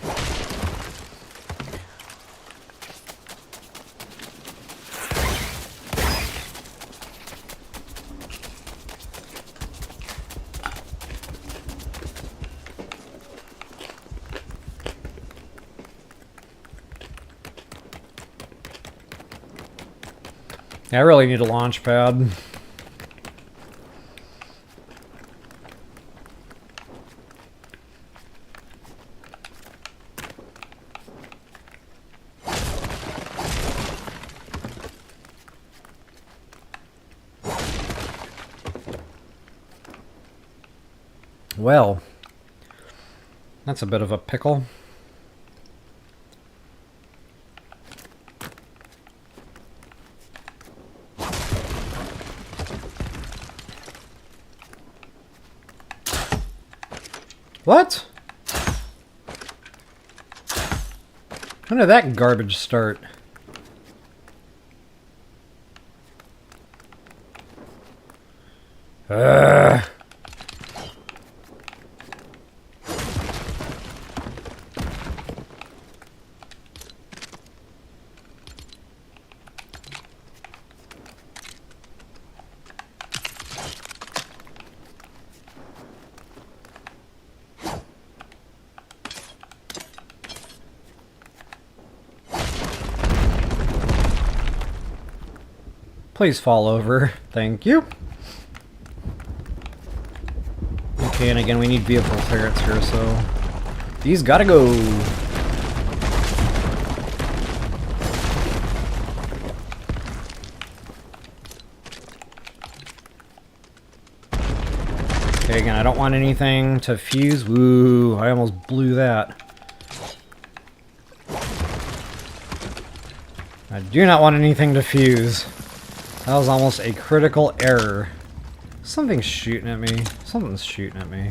I really need a launch pad. Well, that's a bit of a pickle. What? When did that garbage start? Ugh. Please fall over. Thank you. Okay, and again, we need vehicle clearance here, so these gotta go. Okay, again, I don't want anything to fuse. Woo, I almost blew that. I do not want anything to fuse. That was almost a critical error. Something's shooting at me. Something's shooting at me.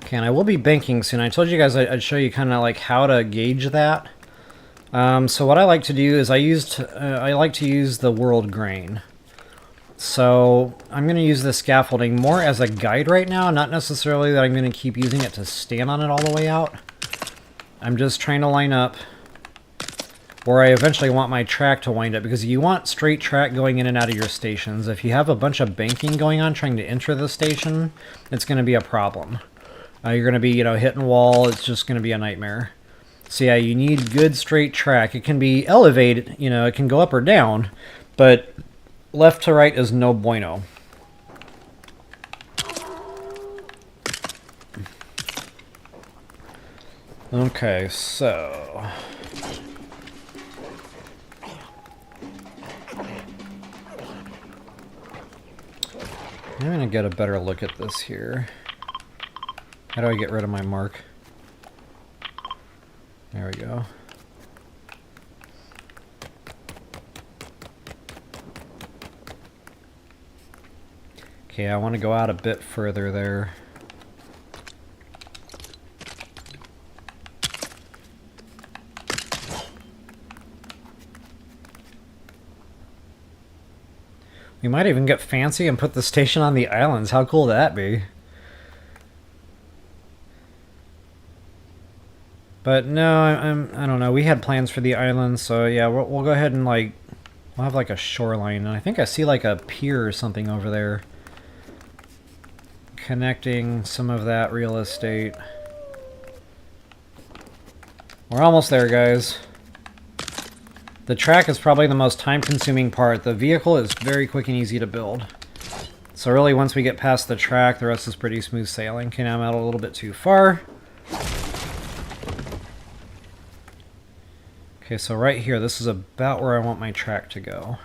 Okay, and I will be banking soon. I told you guys I'd show you kind of like how to gauge that. So what I like to do is I like to use the world grain. So I'm going to use this scaffolding more as a guide right now, not necessarily that I'm going to keep using it to stand on it all the way out. I'm just trying to line up where I eventually want my track to wind up, because you want straight track going in and out of your stations. If you have a bunch of banking going on trying to enter the station, it's going to be a problem. You're going to be, hitting wall. It's just going to be a nightmare. So yeah, you need good straight track. It can be elevated, it can go up or down, but left to right is no bueno. Okay, so I'm gonna get a better look at this here. How do I get rid of my mark? There we go. Okay, I want to go out a bit further there. We might even get fancy and put the station on the islands. How cool would that be? But no, I don't know. We had plans for the island, so yeah, we'll go ahead and we'll have like a shoreline. And I think I see like a pier or something over there, connecting some of that real estate. We're almost there, guys. The track is probably the most time-consuming part. The vehicle is very quick and easy to build. So really, once we get past the track, the rest is pretty smooth sailing. Okay, now I'm out a little bit too far. Okay, so right here, this is about where I want my track to go.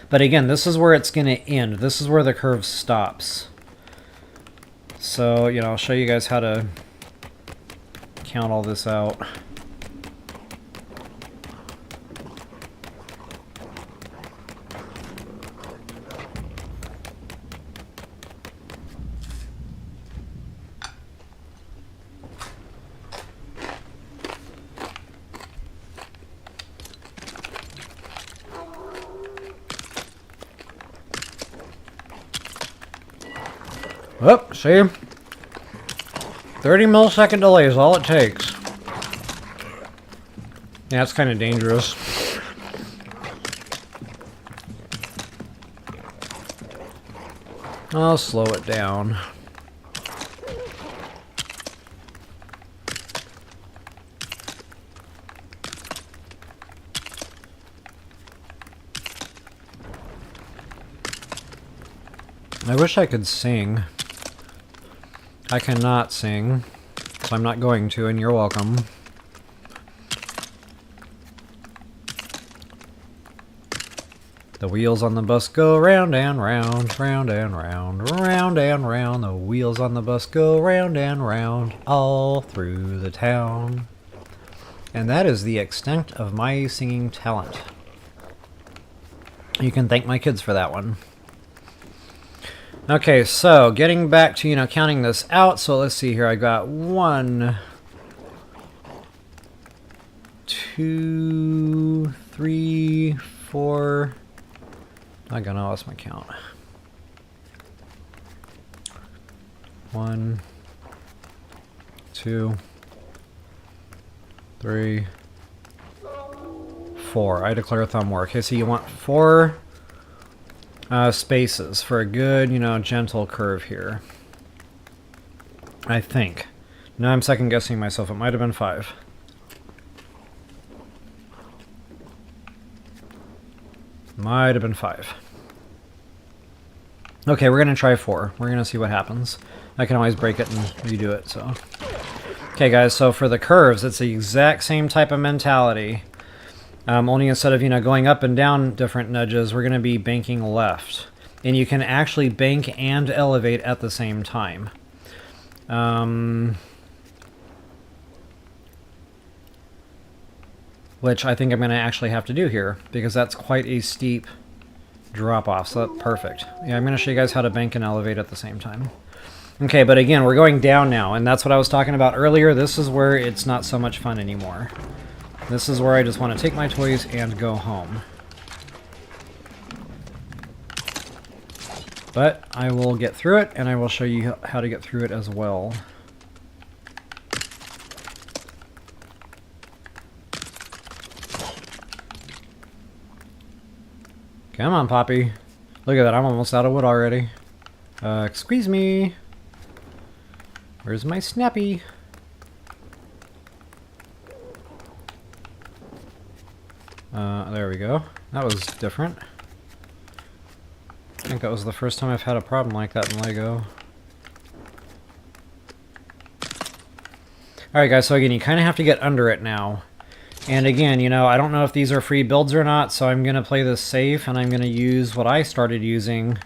But again, this is where it's going to end. This is where the curve stops. So, I'll show you guys how to count all this out. Whoop, see? 30 millisecond delay is all it takes. Yeah, it's kind of dangerous. I'll slow it down. I wish I could sing. I cannot sing, so I'm not going to, and you're welcome. The wheels on the bus go round and round, round and round, round and round. The wheels on the bus go round and round, all through the town. And that is the extent of my singing talent. You can thank my kids for that one. Okay, so getting back to, counting this out. So let's see here. I got 1, 2, 3, 4. I lost my count. 1, 2, 3, 4. I declare thumb war. Okay, so you want 4 spaces for a good, gentle curve here. I think. Now I'm second guessing myself. It might have been 5. Might have been 5. Okay, we're going to try 4. We're going to see what happens. I can always break it and redo it, so. Okay, guys, so for the curves, it's the exact same type of mentality. Only instead of, going up and down different nudges, we're going to be banking left. And you can actually bank and elevate at the same time. Which I think I'm going to actually have to do here, because that's quite a steep drop-off, so that's perfect. Yeah, I'm going to show you guys how to bank and elevate at the same time. Okay, but again, we're going down now, and that's what I was talking about earlier. This is where it's not so much fun anymore. This is where I just want to take my toys and go home. But I will get through it, and I will show you how to get through it as well. Come on, Poppy. Look at that, I'm almost out of wood already. Excuse me. Where's my Snappy? There we go. That was different. I think that was the first time I've had a problem like that in Lego. Alright guys, so again, you kind of have to get under it now. And again, I don't know if these are free builds or not, so I'm going to play this safe, and I'm going to use what I started using.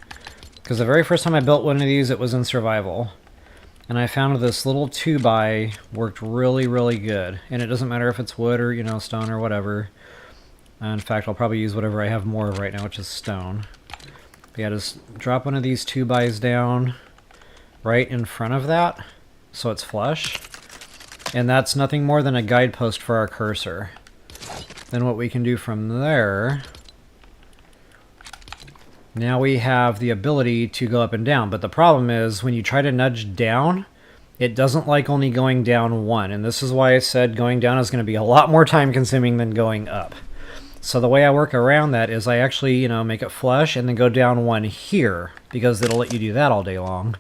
Because the very first time I built one of these, it was in survival. And I found this little 2x worked really, really good. And it doesn't matter if it's wood or, stone or whatever. In fact, I'll probably use whatever I have more of right now, which is stone. But yeah, just drop one of these 2x's down right in front of that, so it's flush. And that's nothing more than a guidepost for our cursor. Then what we can do from there, now we have the ability to go up and down. But the problem is, when you try to nudge down, it doesn't like only going down 1. And this is why I said going down is going to be a lot more time consuming than going up. So the way I work around that is I actually, make it flush and then go down 1 here, because it'll let you do that all day long.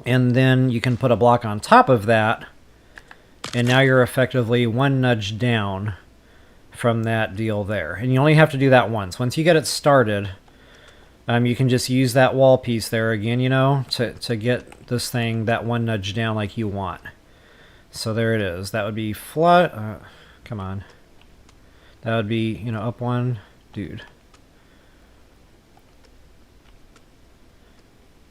And then you can put a block on top of that, and now you're effectively 1 nudge down from that deal there. And you only have to do that once. Once you get it started, you can just use that wall piece there again, to get this thing that 1 nudge down like you want. So there it is. That would be flat. Come on. That would be, up 1. Dude.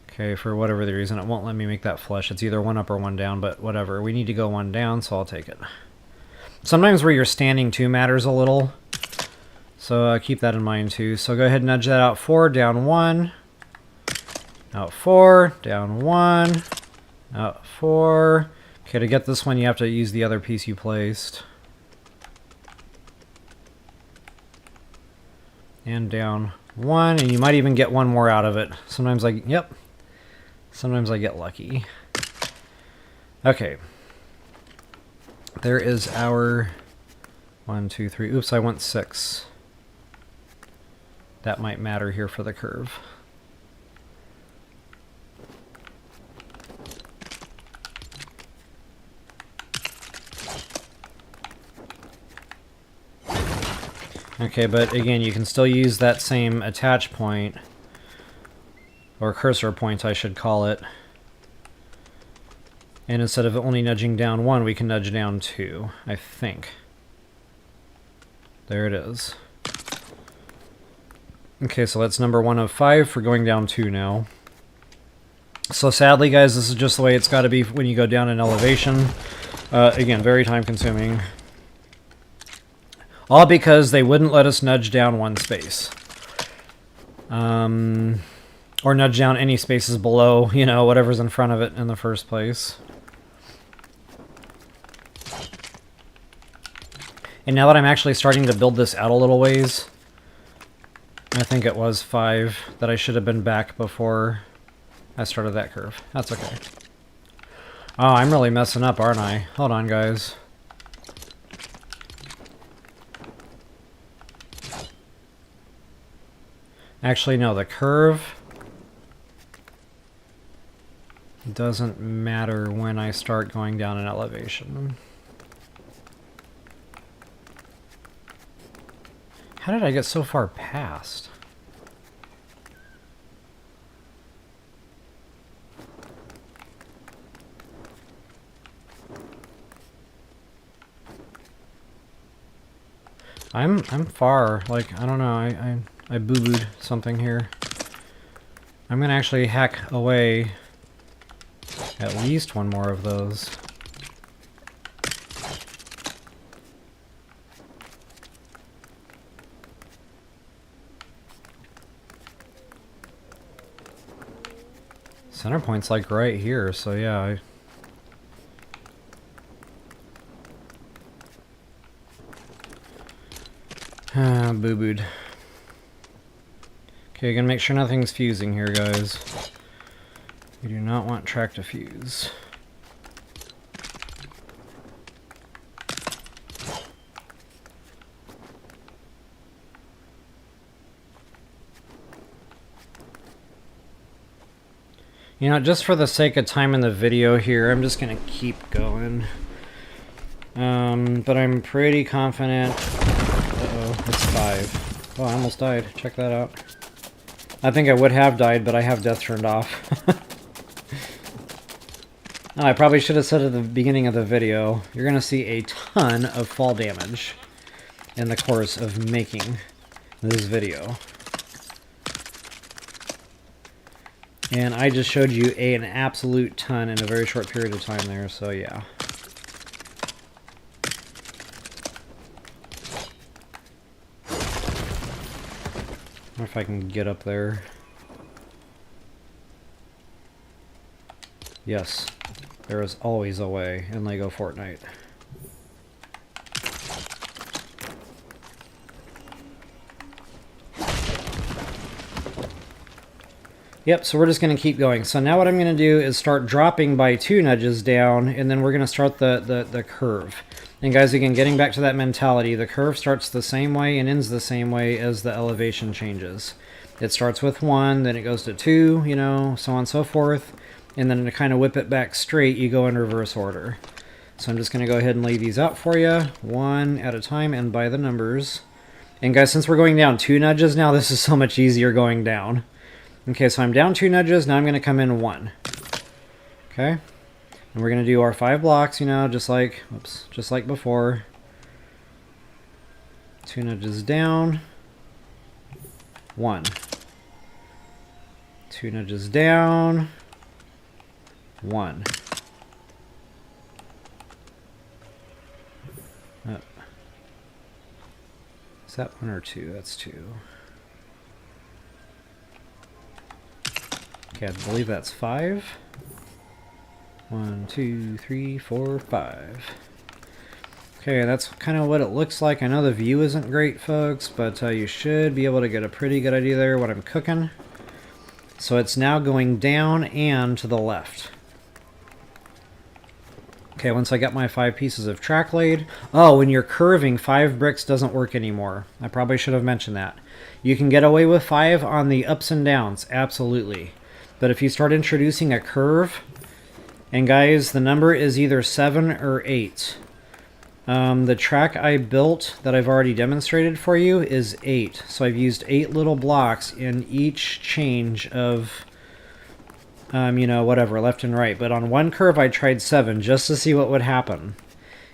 Okay, for whatever the reason, it won't let me make that flush. It's either 1 up or 1 down, but whatever. We need to go 1 down, so I'll take it. Sometimes where you're standing too matters a little. So keep that in mind too. So go ahead and nudge that out 4, down 1. Out 4, down 1. Out 4. Okay, to get this one, you have to use the other piece you placed. And down 1, and you might even get 1 more out of it. Sometimes yep. Sometimes I get lucky. Okay. There is our 1, 2, 3. Oops, I went 6. That might matter here for the curve. Okay, but again, you can still use that same attach point, or cursor point I should call it. And instead of only nudging down 1, we can nudge down 2, I think. There it is. Okay, so that's number 1 of 5 for going down 2 now. So sadly, guys, this is just the way it's got to be when you go down in elevation. Again, very time consuming. All because they wouldn't let us nudge down 1 space. Or nudge down any spaces below, you know, whatever's in front of it in the first place. And now that I'm actually starting to build this out a little ways, I think it was 5 that I should have been back before I started that curve. That's okay. Oh, I'm really messing up, aren't I? Hold on, guys. Actually, no, the curve doesn't matter when I start going down in elevation. How did I get so far past? I'm far. Like, I don't know. I boo-booed something here. I'm gonna actually hack away at least 1 more of those. Center point's like right here, so yeah. Boo-booed. Okay, gonna make sure nothing's fusing here, guys. We do not want track to fuse. You know, just for the sake of time in the video here, I'm just gonna keep going. But I'm pretty confident. Uh-oh, it's 5. Oh, I almost died. Check that out. I think I would have died, but I have death turned off. Oh, I probably should have said at the beginning of the video, you're gonna see a ton of fall damage in the course of making this video. And I just showed you an absolute ton in a very short period of time there, so yeah. I wonder if I can get up there. Yes, there is always a way in Lego Fortnite. Yep, so we're just going to keep going. So now what I'm going to do is start dropping by 2 nudges down, and then we're going to start the curve. And guys, again, getting back to that mentality, the curve starts the same way and ends the same way as the elevation changes. It starts with 1, then it goes to 2, you know, so on and so forth. And then to kind of whip it back straight, you go in reverse order. So I'm just going to go ahead and lay these out for you, 1 at a time and by the numbers. And guys, since we're going down 2 nudges now, this is so much easier going down. Okay, so I'm down 2 nudges, now I'm going to come in 1. Okay? And we're going to do our 5 blocks, you know, just like, oops, just like before. 2 nudges down. 1. 2 nudges down. 1. Up. Is that 1 or 2? That's 2. Okay, I believe that's 5. 1, 2, 3, 4, 5. Okay, that's kind of what it looks like. I know the view isn't great, folks, but you should be able to get a pretty good idea there what I'm cooking. So it's now going down and to the left. Okay, once I got my 5 pieces of track laid. Oh, when you're curving, 5 bricks doesn't work anymore. I probably should have mentioned that. You can get away with 5 on the ups and downs, absolutely. But if you start introducing a curve, and guys, the number is either 7 or 8. The track I built that I've already demonstrated for you is 8. So I've used 8 little blocks in each change of, you know, whatever, left and right. But on one curve I tried 7 just to see what would happen.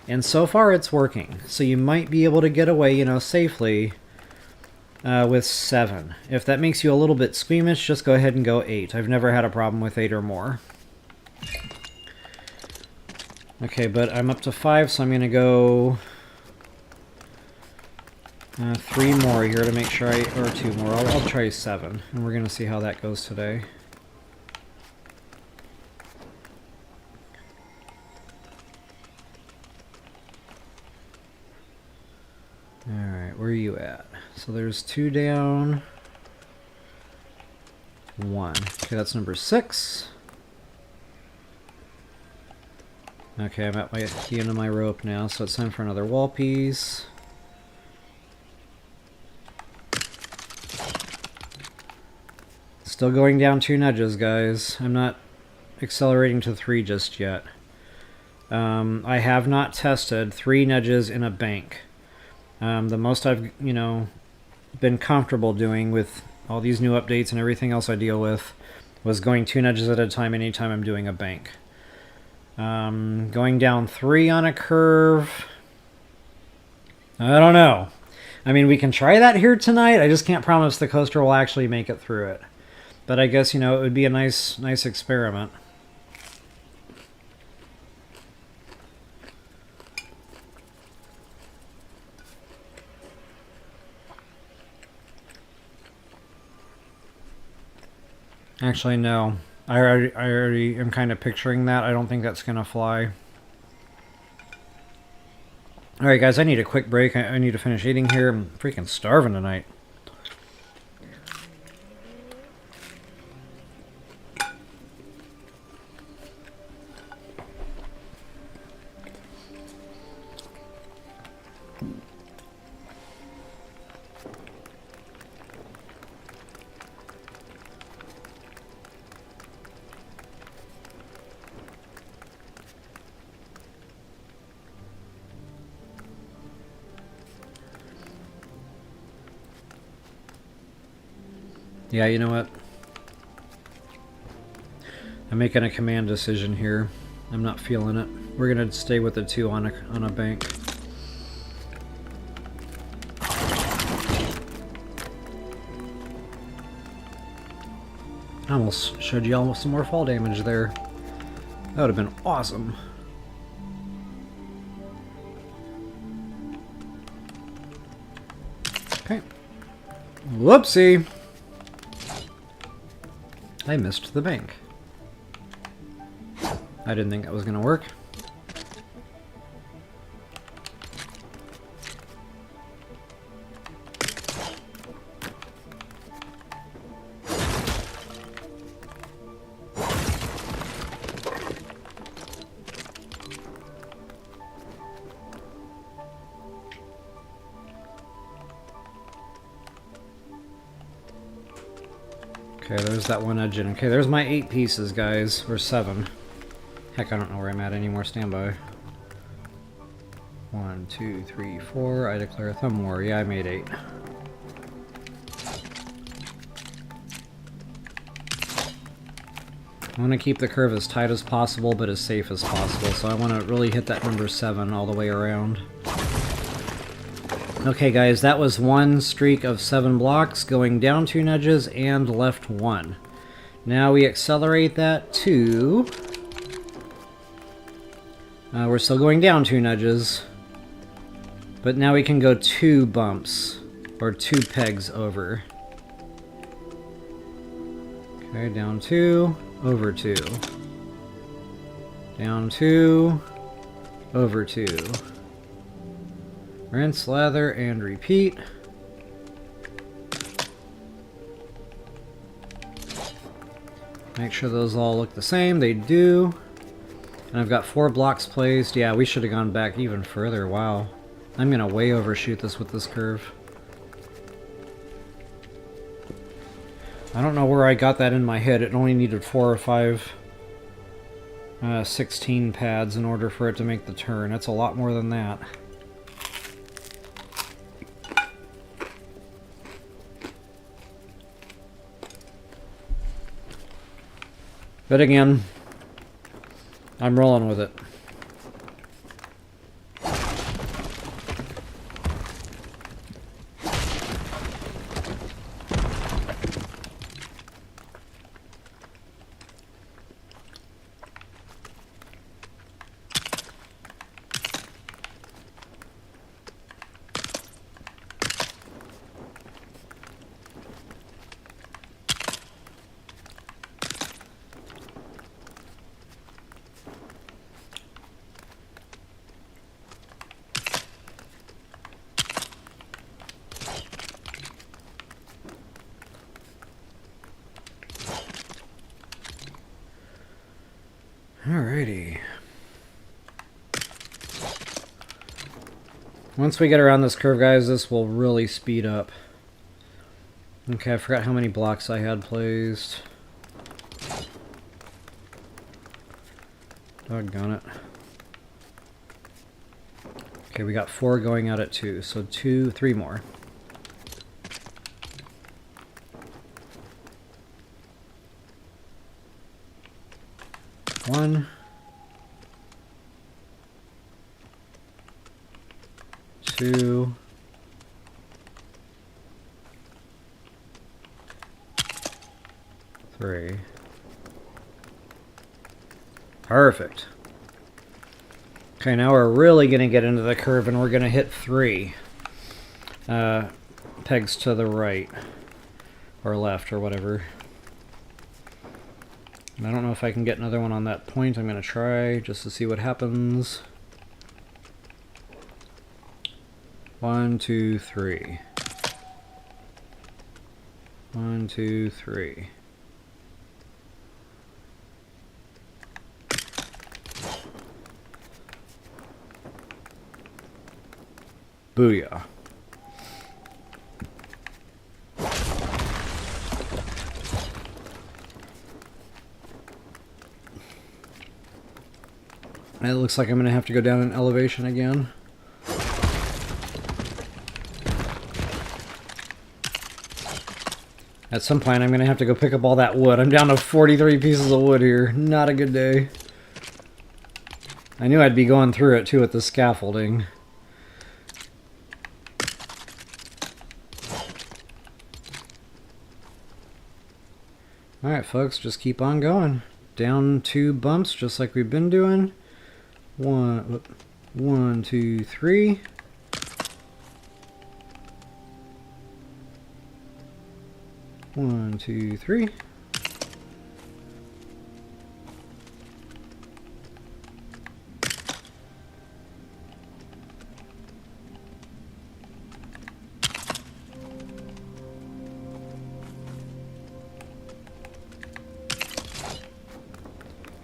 And so far it's working. So you might be able to get away, you know, safely with 7. If that makes you a little bit squeamish, just go ahead and go 8. I've never had a problem with 8 or more. Okay, but I'm up to 5, so I'm going to go 3 more here to make sure or 2 more. I'll try 7, and we're going to see how that goes today. Alright, where are you at? So there's 2 down. 1. Okay, that's number 6. Okay, I'm at the end of my rope now, so it's time for another wall piece. Still going down 2 nudges, guys. I'm not accelerating to 3 just yet. I have not tested 3 nudges in a bank. The most I've, you know, been comfortable doing with all these new updates and everything else I deal with was going 2 nudges at a time anytime I'm doing a bank. Going down 3 on a curve, I don't know. I mean, we can try that here tonight. I just can't promise the coaster will actually make it through it. But I guess, you know, it would be a nice experiment. Actually, no. I already am kind of picturing that. I don't think that's going to fly. Alright, guys, I need a quick break. I need to finish eating here. I'm freaking starving tonight. Yeah, you know what? I'm making a command decision here. I'm not feeling it. We're gonna stay with the 2 on a bank. I almost showed you all some more fall damage there. That would have been awesome. Okay. Whoopsie! I missed the bank. I didn't think that was going to work. Okay, there's that one edge in. Okay, there's my 8 pieces, guys. Or 7. Heck, I don't know where I'm at anymore. Stand by. 1, 2, 3, 4. I declare a thumb war. Yeah, I made 8. I want to keep the curve as tight as possible, but as safe as possible. So I want to really hit that number 7 all the way around. Okay, guys, that was one streak of 7 blocks, going down 2 nudges and left 1. Now we accelerate that to... we're still going down 2 nudges, but now we can go 2 bumps, or 2 pegs over. Okay, down 2, over 2. Down 2, over 2. Rinse, lather, and repeat. Make sure those all look the same. They do. And I've got 4 blocks placed. Yeah, we should have gone back even further. Wow. I'm going to way overshoot this with this curve. I don't know where I got that in my head. It only needed 4 or 5 16 pads in order for it to make the turn. That's a lot more than that. But again, I'm rolling with it. Alrighty. Once we get around this curve, guys, this will really speed up. Okay, I forgot how many blocks I had placed. Doggone it. Okay, we got 4 going out at 2, so 3 more. One, 2, 3. Perfect. Okay, now we're really going to get into the curve, and we're going to hit 3 pegs to the right, or left, or whatever. I don't know if I can get another one on that point. I'm going to try just to see what happens. 1, 2, 3. 1, 2, 3. Booyah. It looks like I'm going to have to go down in elevation again. At some point, I'm going to have to go pick up all that wood. I'm down to 43 pieces of wood here. Not a good day. I knew I'd be going through it, too, with the scaffolding. Alright, folks, just keep on going. Down 2 bumps, just like we've been doing. 1, 2, 3. 1, 2, 3.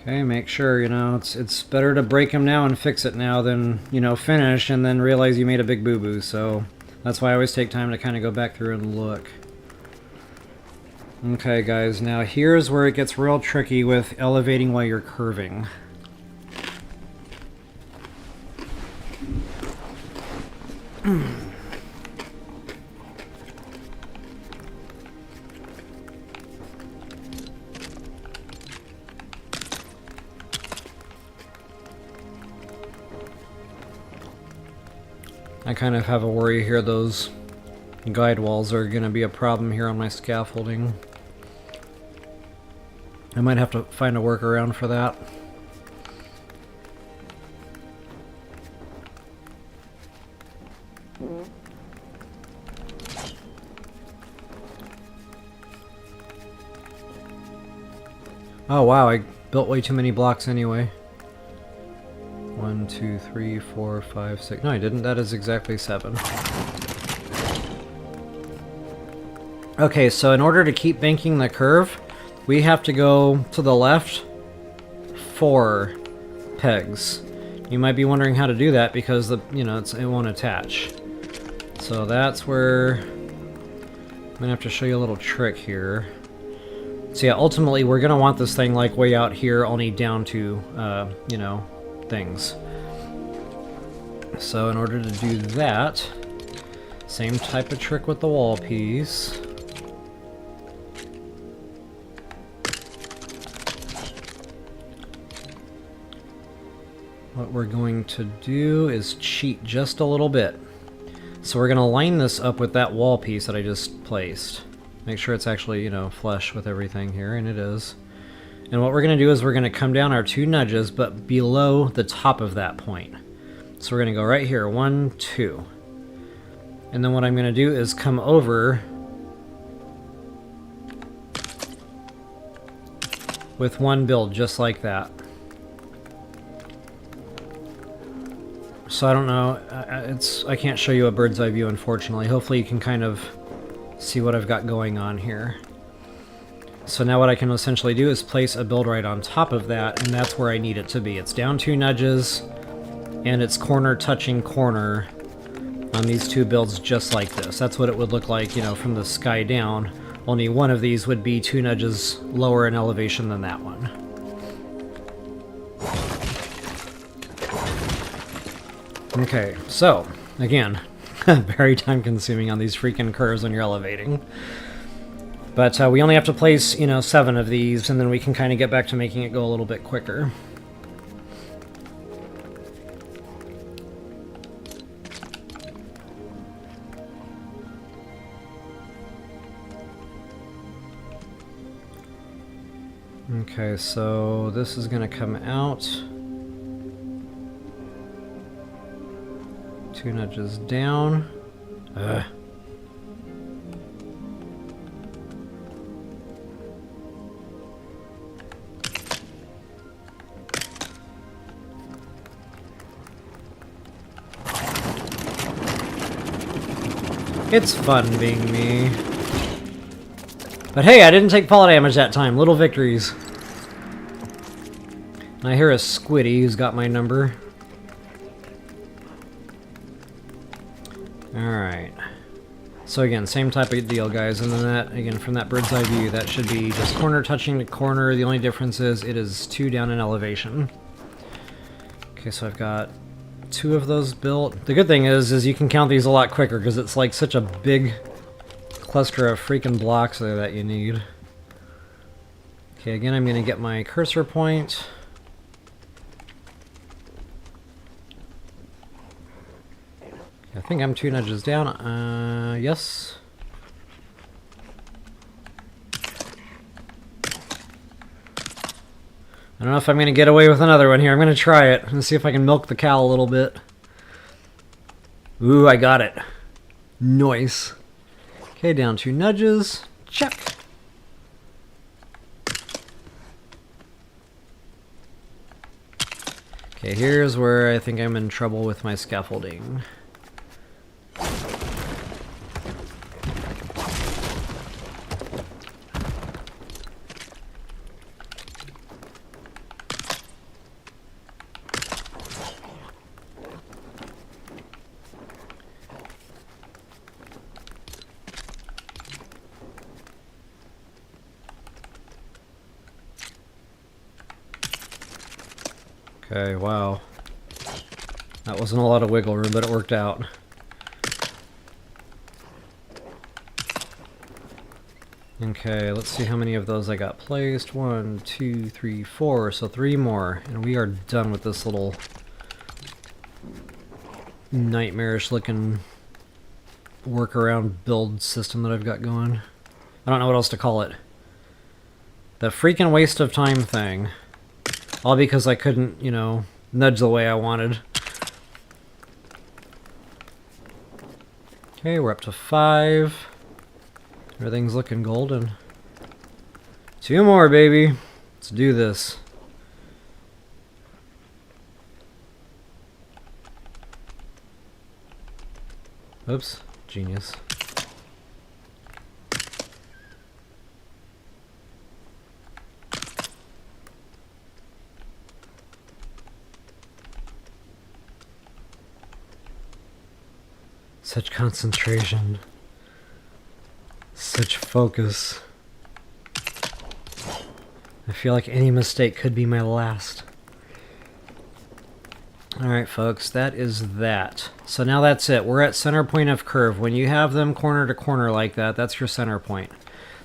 Okay, make sure, you know, it's better to break them now and fix it now than, you know, finish and then realize you made a big boo-boo. So that's why I always take time to kind of go back through and look. Okay, guys, now here's where it gets real tricky with elevating while you're curving. I kind of have a worry here those guide walls are going to be a problem here on my scaffolding. I might have to find a workaround for that. Oh wow, I built way too many blocks anyway. 1, 2, 3, 4, 5, 6. No, I didn't. That is exactly 7. Okay, so in order to keep banking the curve, we have to go to the left 4 pegs. You might be wondering how to do that because it won't attach. So that's where I'm gonna have to show you a little trick here. So yeah, ultimately we're gonna want this thing like way out here, only down to things. So in order to do that, same type of trick with the wall piece. What we're going to do is cheat just a little bit. So we're going to line this up with that wall piece that I just placed. Make sure it's actually, flush with everything here, and it is. And what we're going to do is we're going to come down our 2 nudges, but below the top of that point. So we're going to go right here, 1, 2. And then what I'm going to do is come over with 1 build, just like that. So I don't know, I can't show you a bird's eye view, unfortunately. Hopefully you can kind of see what I've got going on here. So now what I can essentially do is place a build right on top of that, and that's where I need it to be. It's down 2 nudges, and it's corner touching corner on these 2 builds just like this. That's what it would look like, from the sky down. Only one of these would be 2 nudges lower in elevation than that one. Okay, so, again, very time consuming on these freaking curves when you're elevating. But we only have to place, 7 of these, and then we can kind of get back to making it go a little bit quicker. Okay, so this is going to come out. 2 nudges down. It's fun being me. But hey, I didn't take fall damage that time. Little victories. And I hear a squiddy who's got my number. Alright. So again, same type of deal, guys. And then that, again, from that bird's eye view, that should be just corner touching to corner. The only difference is it is 2 down in elevation. Okay, so I've got 2 of those built. The good thing is you can count these a lot quicker because it's like such a big cluster of freaking blocks there that you need. Okay, again, I'm going to get my cursor point. I think I'm 2 nudges down. Yes. I don't know if I'm going to get away with another one here. I'm going to try it and see if I can milk the cow a little bit. Ooh, I got it. Nice. Okay, down 2 nudges. Check. Okay, here's where I think I'm in trouble with my scaffolding. Okay, wow. That wasn't a lot of wiggle room, but it worked out. Okay, let's see how many of those I got placed. 1, 2, 3, 4. So 3 more, and we are done with this little nightmarish looking workaround build system that I've got going. I don't know what else to call it. The freaking waste of time thing. All because I couldn't, nudge the way I wanted. Okay, we're up to 5. Everything's looking golden. 2 more, baby. Let's do this. Oops, genius. Such concentration. Such focus. I feel like any mistake could be my last. Alright folks, that is that. So now that's it. We're at center point of curve. When you have them corner to corner like that, that's your center point.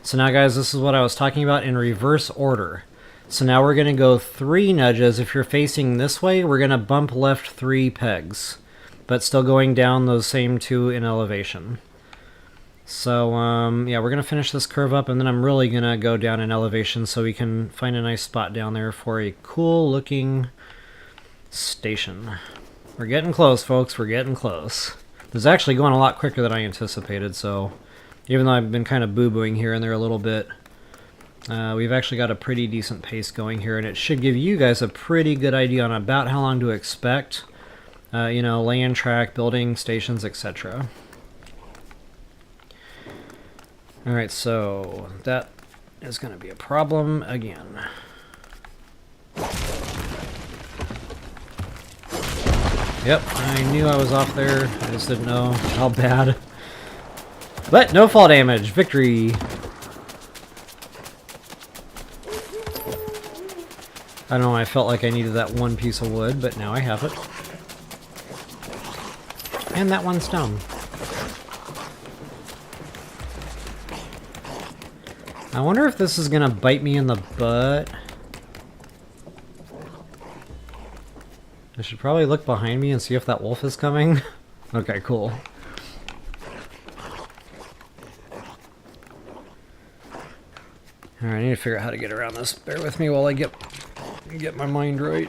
So now guys, this is what I was talking about in reverse order. So now we're going to go 3 nudges. If you're facing this way, we're going to bump left 3 pegs, but still going down those same 2 in elevation. So yeah, we're going to finish this curve up, and then I'm really going to go down in elevation so we can find a nice spot down there for a cool looking station. We're getting close, folks. We're getting close. This is actually going a lot quicker than I anticipated, so even though I've been kind of boo-booing here and there a little bit, we've actually got a pretty decent pace going here, and it should give you guys a pretty good idea on about how long to expect, you know, laying track, building stations, etc. Alright, so that is going to be a problem again. Yep, I knew I was off there. I just didn't know how bad. But no fall damage. Victory. I don't know, I felt like I needed that one piece of wood, but now I have it. And that one stone. I wonder if this is gonna bite me in the butt. I should probably look behind me and see if that wolf is coming. Okay, cool. Alright, I need to figure out how to get around this. Bear with me while I get my mind right.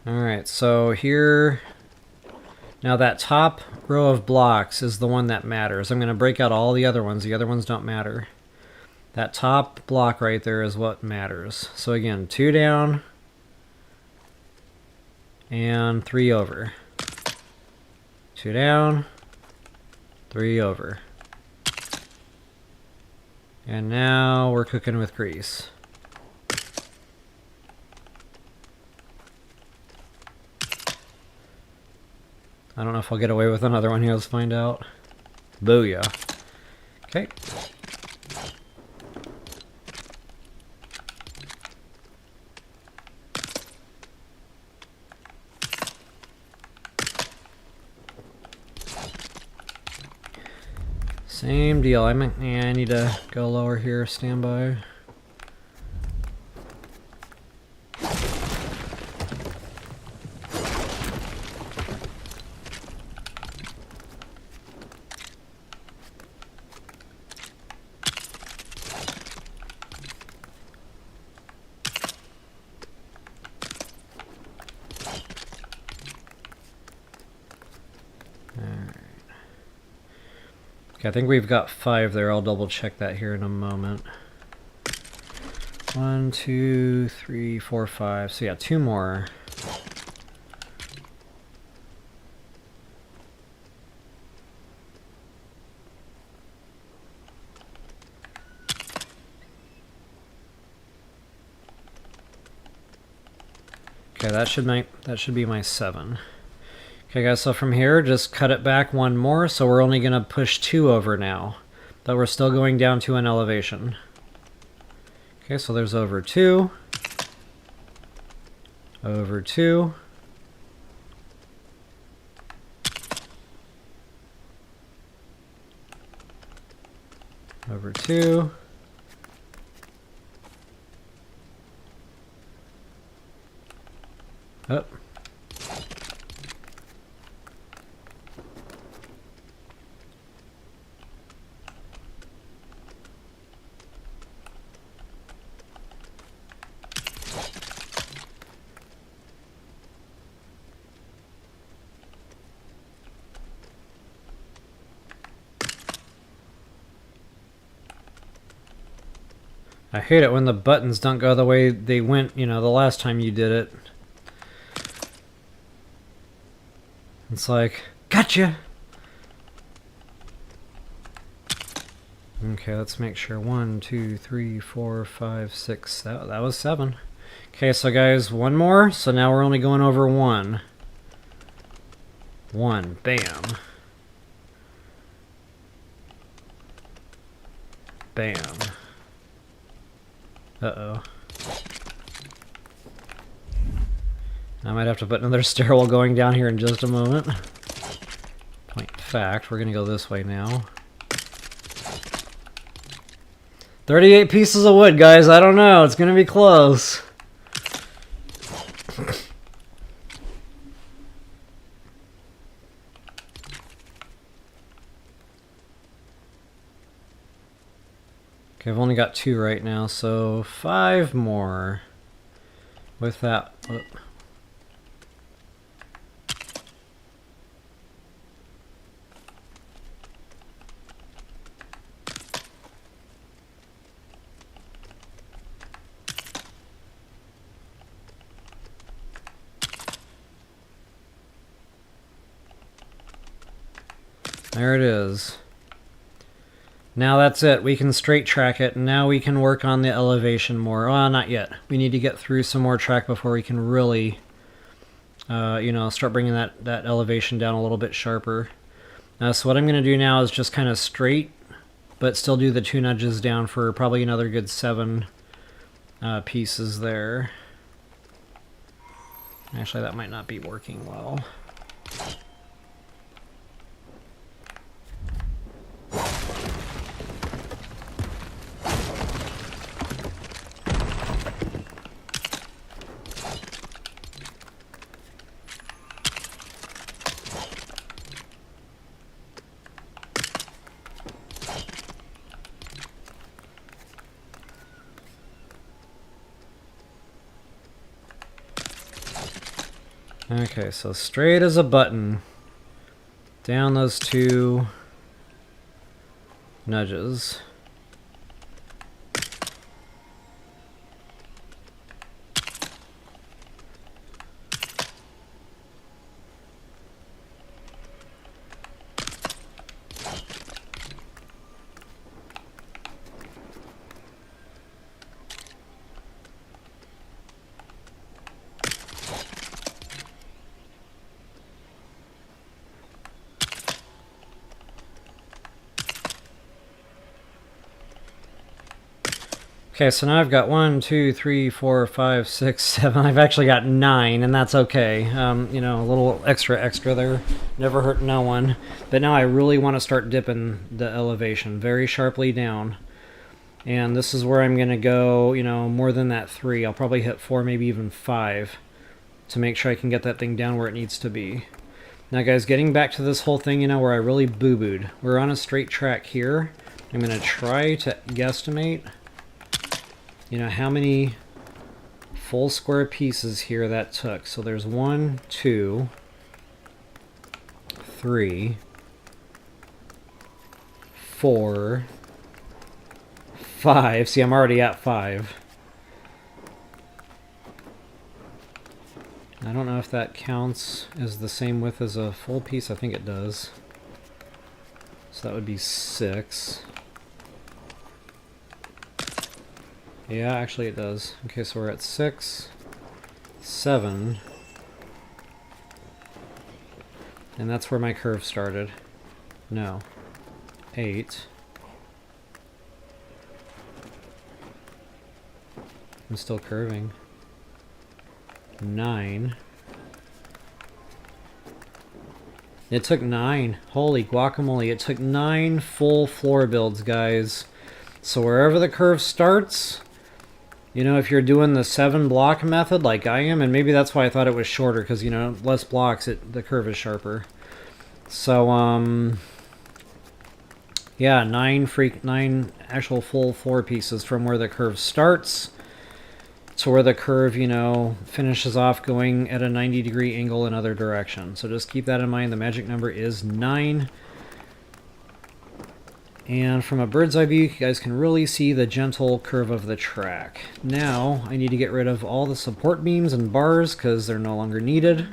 Alright, so here, now that top row of blocks is the one that matters. I'm going to break out all the other ones. The other ones don't matter. That top block right there is what matters. So again, 2 down and 3 over. 2 down, 3 over. And now we're cooking with grease. I don't know if I'll get away with another one here. Let's find out. Booyah. Okay. Same deal. I need to go lower here. Stand by. Okay, I think we've got 5 there. I'll double check that here in a moment. 1, 2, 3, 4, 5. So yeah, 2 more. Okay, that should be my 7. Okay guys, so from here, just cut it back 1 more, so we're only going to push 2 over now. But we're still going down to an elevation. Okay, so there's over 2. Over 2. Over 2. Up. I hate it when the buttons don't go the way they went, you know, the last time you did it. It's like, gotcha! Okay, let's make sure. 1, 2, 3, 4, 5, 6. That was 7. Okay, so guys, one more. So now we're only going over 1. 1. Bam. Bam. Uh-oh. I might have to put another stairwell going down here in just a moment. Point of fact, we're going to go this way now. 38 pieces of wood, guys. I don't know. It's going to be close. Okay, I've only got 2 right now, so 5 more. With that... Oh. There it is. Now that's it. We can straight track it, and now we can work on the elevation more. Well, not yet. We need to get through some more track before we can really, you know, start bringing that elevation down a little bit sharper. So what I'm going to do now is just kind of straight, but still do the 2 nudges down for probably another good 7 pieces there. Actually, that might not be working well. Okay, so straight as a button, down those 2 nudges. Okay, so now I've got 1, 2, 3, 4, 5, 6, 7. I've actually got 9, and that's okay. You know, a little extra there. Never hurt no one. But now I really want to start dipping the elevation very sharply down. And this is where I'm going to go, you know, more than that 3. I'll probably hit 4, maybe even 5 to make sure I can get that thing down where it needs to be. Now, guys, getting back to this whole thing, you know, where I really boo-booed. We're on a straight track here. I'm going to try to guesstimate, you know, how many full square pieces here that took. So there's 1, 2, 3, 4, 5. See, I'm already at 5. I don't know if that counts as the same width as a full piece. I think it does. So that would be 6. Yeah, actually it does. Okay, so we're at 6, 7, and that's where my curve started. No. 8. I'm still curving. 9. It took 9. Holy guacamole. It took 9 full floor builds, guys. So wherever the curve starts, you know, if you're doing the 7 block method like I am, and maybe that's why I thought it was shorter, because, you know, less blocks, the curve is sharper. So, yeah, 9 actual full floor pieces from where the curve starts to where the curve, you know, finishes off going at a 90-degree angle in other direction. So just keep that in mind. The magic number is 9. And from a bird's eye view, you guys can really see the gentle curve of the track. Now, I need to get rid of all the support beams and bars because they're no longer needed.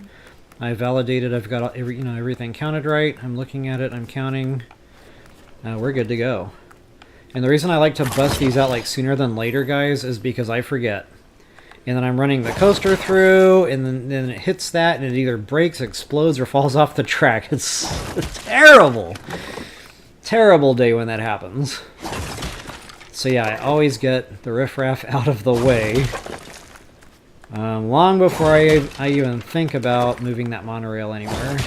I validated I've got everything counted right. I'm looking at it, I'm counting. We're good to go. And the reason I like to bust these out like sooner than later, guys, is because I forget. And then I'm running the coaster through, and then it hits that, and it either breaks, explodes, or falls off the track. It's terrible. Terrible day when that happens. So yeah, I always get the riffraff out of the way. Long before I even think about moving that monorail anywhere.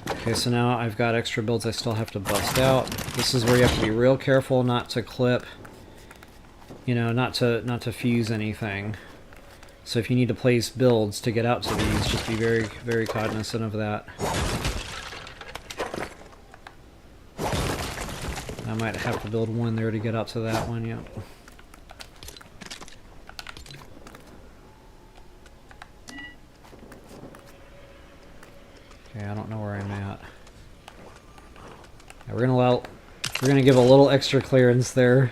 Okay, so now I've got extra builds I still have to bust out. This is where you have to be real careful not to clip, you know, not to fuse anything. So if you need to place builds to get out to these, just be very, very cognizant of that. I might have to build one there to get out to that one, yeah. Okay, I don't know where I'm at. Yeah, we're gonna give a little extra clearance there.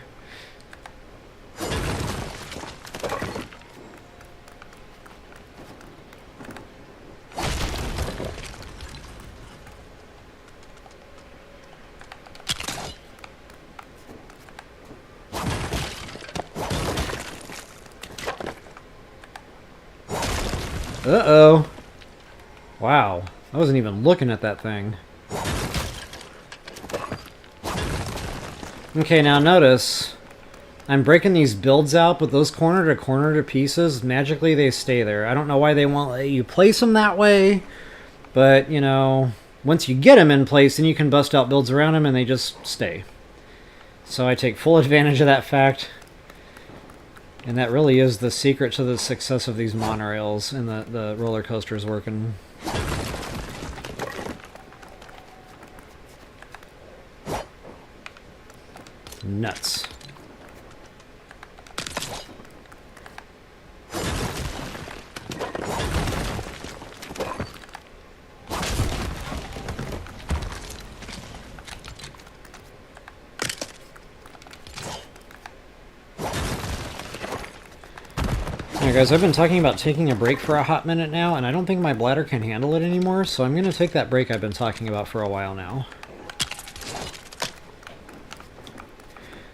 Uh-oh. Wow. I wasn't even looking at that thing. Okay, now notice, I'm breaking these builds out, but those corner to pieces, magically they stay there. I don't know why they won't let you place them that way, but, you know, once you get them in place, then you can bust out builds around them and they just stay. So I take full advantage of that fact. And that really is the secret to the success of these monorails and the roller coasters working. Nuts. Alright guys, I've been talking about taking a break for a hot minute now, and I don't think my bladder can handle it anymore, so I'm going to take that break I've been talking about for a while now.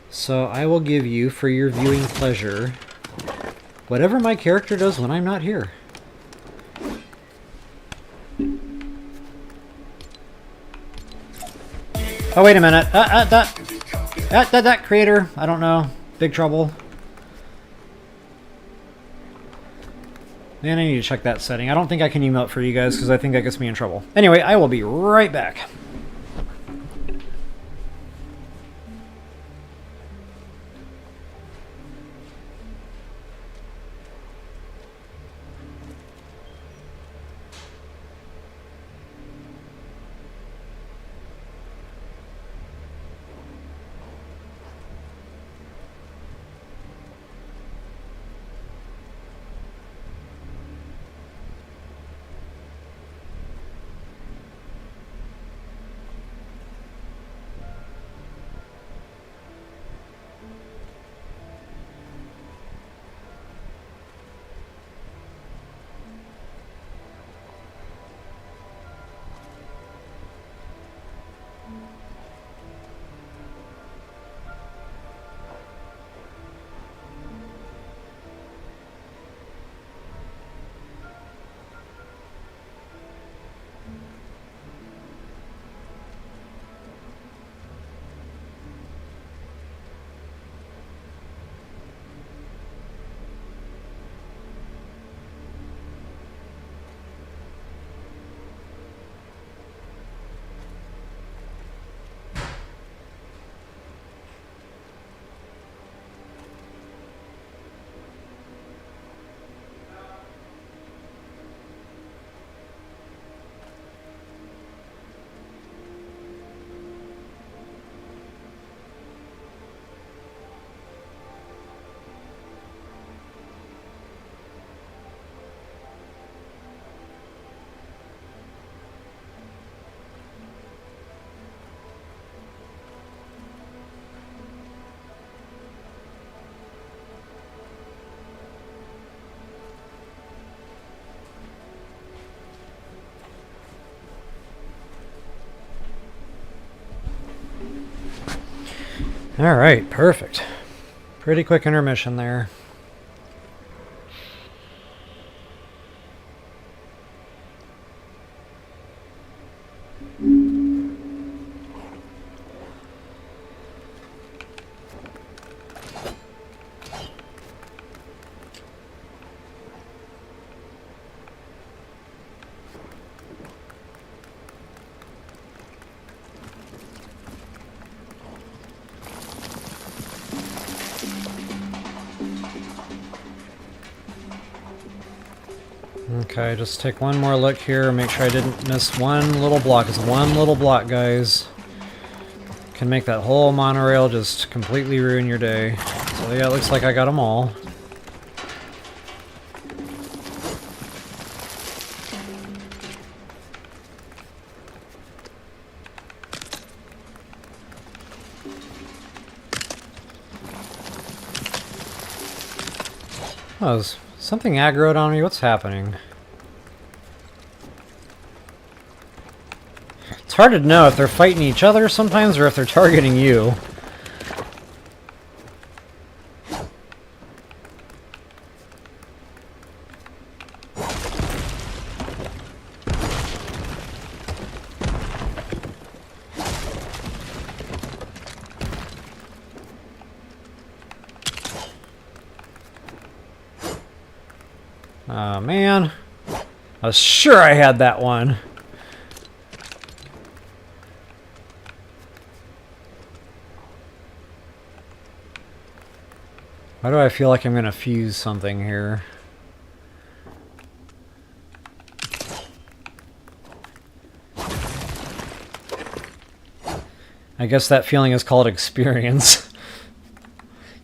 So I will give you, for your viewing pleasure, whatever my character does when I'm not here. Oh, wait a minute. That creator, I don't know. Big trouble. Man, I need to check that setting. I don't think I can emote for you guys because I think that gets me in trouble. Anyway, I will be right back. Alright, perfect. Pretty quick intermission there. Okay, just take one more look here, make sure I didn't miss one little block. It's one little block, guys. Can make that whole monorail just completely ruin your day. So yeah, it looks like I got them all. Oh, is something aggroed on me? What's happening? It's hard to know if they're fighting each other sometimes or if they're targeting you. Oh man, I was sure I had that one. Why do I feel like I'm gonna fuse something here? I guess that feeling is called experience.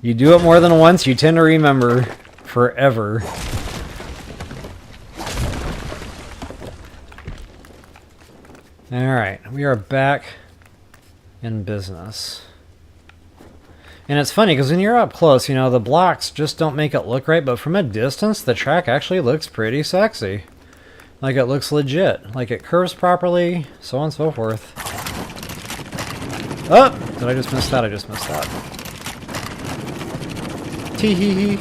You do it more than once, you tend to remember forever. Alright, we are back in business. And it's funny, because when you're up close, you know, the blocks just don't make it look right, but from a distance, the track actually looks pretty sexy. Like, it looks legit. Like, it curves properly, so on and so forth. Oh! Did I just miss that? I just missed that. Tee-hee-hee.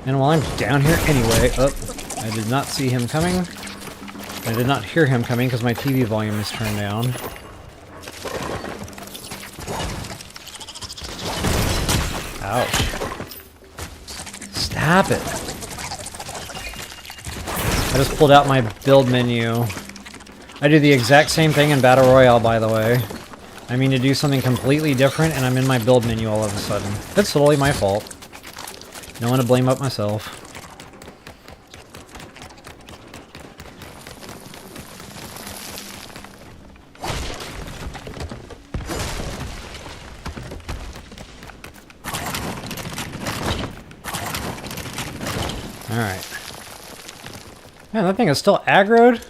And while I'm down here anyway... Oh, I did not see him coming. I did not hear him coming because my TV volume is turned down. Ouch. Stop it. I just pulled out my build menu. I do the exact same thing in Battle Royale, by the way. I mean to do something completely different, and I'm in my build menu all of a sudden. It's totally my fault. No one to blame but myself. Alright. Man, that thing is still aggroed?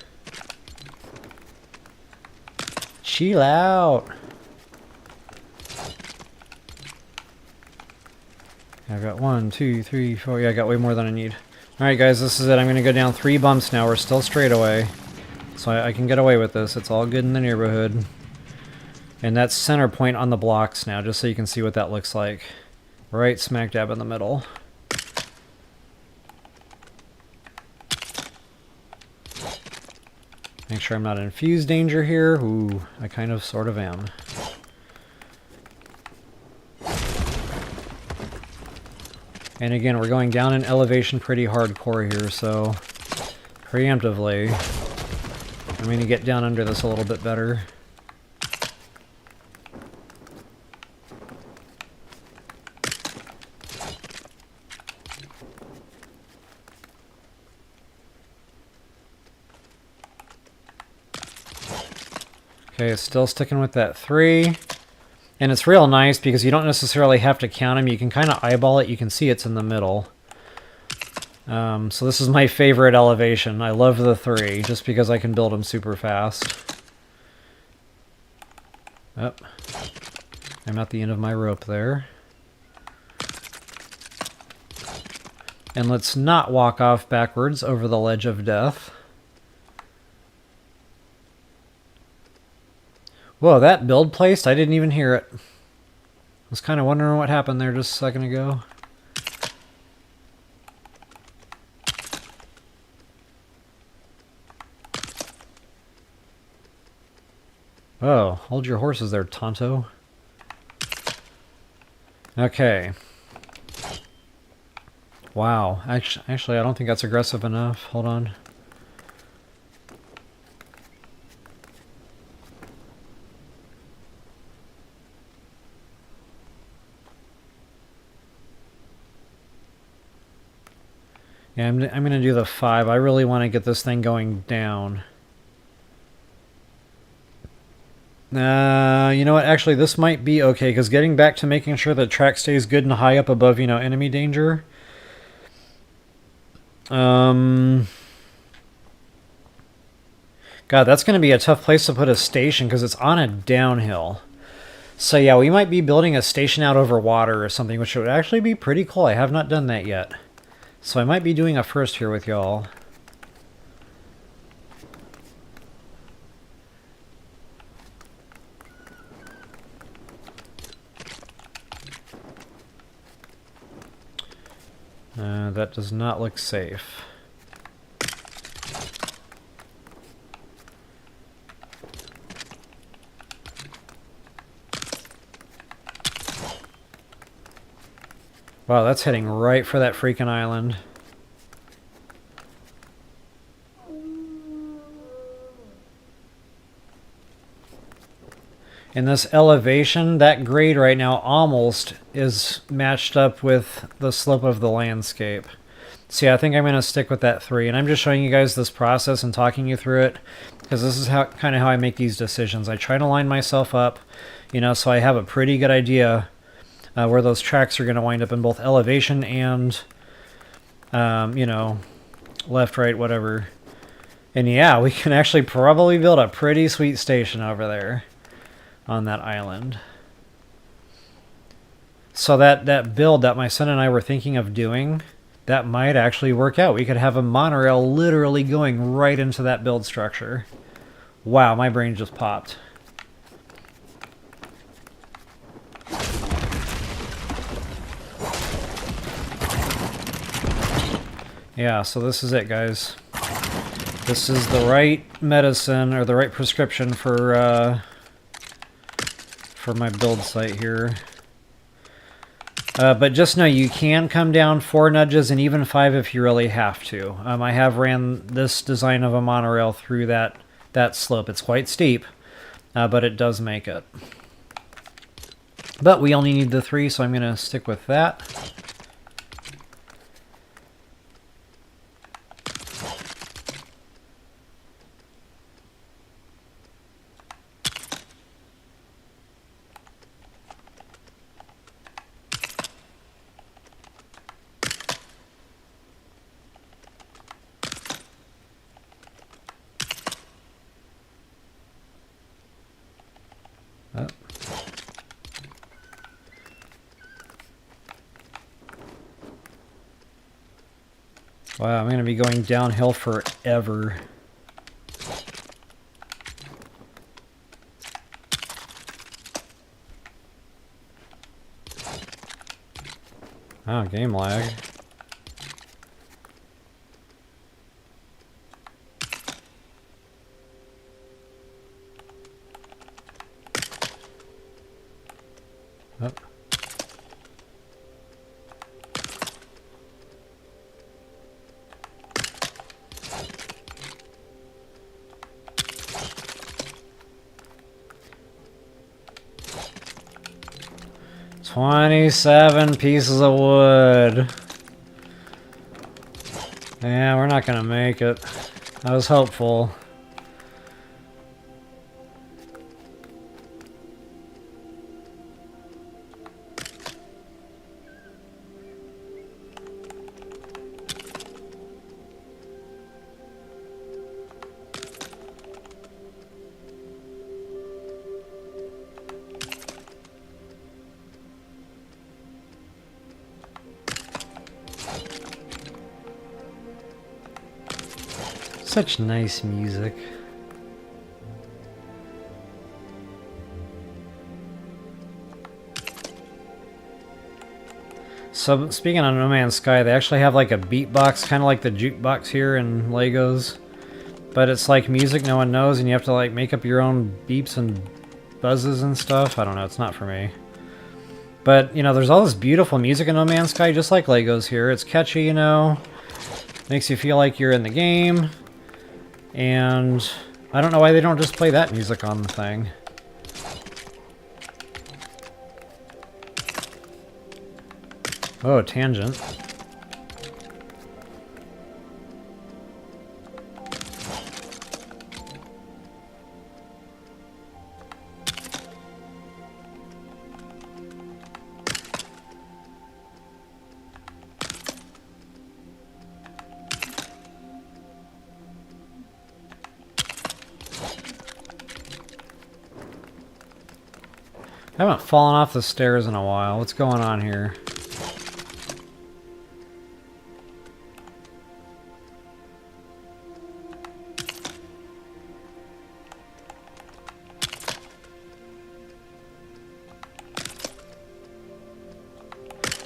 Chill out. I've got 1, 2, 3, 4. Yeah, I got way more than I need. Alright guys, this is it. I'm going to go down 3 bumps now. We're still straight away. So I can get away with this. It's all good in the neighborhood. And that's center point on the blocks now, just so you can see what that looks like. Right smack dab in the middle. Make sure I'm not in fuse danger here. Ooh, I kind of sort of am. And again, we're going down in elevation pretty hardcore here, so preemptively, I'm going to get down under this a little bit better. Okay, it's still sticking with that 3. And it's real nice because you don't necessarily have to count them. You can kind of eyeball it. You can see it's in the middle. So this is my favorite elevation. I love the 3 just because I can build them super fast. Oh, I'm at the end of my rope there. And let's not walk off backwards over the ledge of death. Whoa, that build placed? I didn't even hear it. I was kind of wondering what happened there just a second ago. Oh, hold your horses there, Tonto. Okay. Wow. Actually, I don't think that's aggressive enough. Hold on. Yeah, I'm going to do the 5. I really want to get this thing going down. You know what? Actually, this might be okay, because getting back to making sure the track stays good and high up above, enemy danger. God, that's going to be a tough place to put a station, because it's on a downhill. So yeah, we might be building a station out over water or something, which would actually be pretty cool. I have not done that yet. So I might be doing a first here with y'all. That does not look safe. Wow, that's heading right for that freaking island. In this elevation, that grade right now almost is matched up with the slope of the landscape. So yeah, I think I'm going to stick with that 3. And I'm just showing you guys this process and talking you through it, because this is kind of how I make these decisions. I try to line myself up, so I have a pretty good idea where those tracks are going to wind up in both elevation and, left, right, whatever. And yeah, we can actually probably build a pretty sweet station over there on that island. So that build that my son and I were thinking of doing, that might actually work out. We could have a monorail literally going right into that build structure. Wow, my brain just popped. Yeah, so this is it, guys. This is the right medicine, or the right prescription for my build site here. But just know you can come down 4 nudges and even 5 if you really have to. I have ran this design of a monorail through that slope. It's quite steep, but it does make it. But we only need the 3, so I'm going to stick with that. Wow, I'm going to be going downhill forever. Oh, game lag. Oh. $27 pieces of wood. Yeah, we're not gonna make it. I was hopeful. Such nice music. So speaking of No Man's Sky, they actually have like a beatbox, kind of like the jukebox here in Legos. But it's like music no one knows, and you have to like make up your own beeps and buzzes and stuff. I don't know, it's not for me. But, you know, there's all this beautiful music in No Man's Sky, just like Legos here. It's catchy, you know. Makes you feel like you're in the game. And I don't know why they don't just play that music on the thing. Oh, tangent. I haven't fallen off the stairs in a while. What's going on here?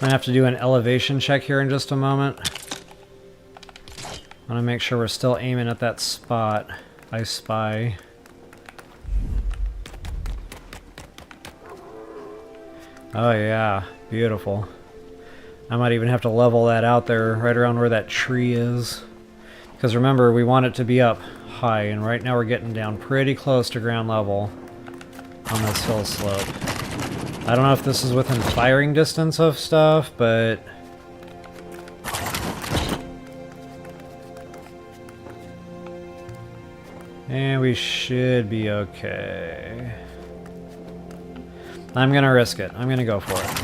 I'm gonna have to do an elevation check here in just a moment. I want to make sure we're still aiming at that spot I spy. Oh yeah, beautiful. I might even have to level that out there right around where that tree is. Because remember, we want it to be up high, and right now we're getting down pretty close to ground level on this hill slope. I don't know if this is within firing distance of stuff, but... and we should be okay. I'm gonna risk it. I'm gonna go for it.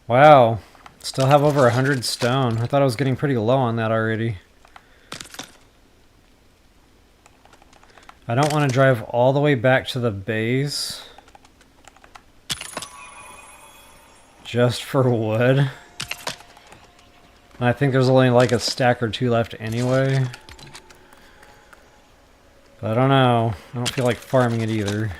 Wow, still have over 100 stone. I thought I was getting pretty low on that already. I don't want to drive all the way back to the base just for wood. And I think there's only like a stack or two left anyway. But I don't know. I don't feel like farming it either.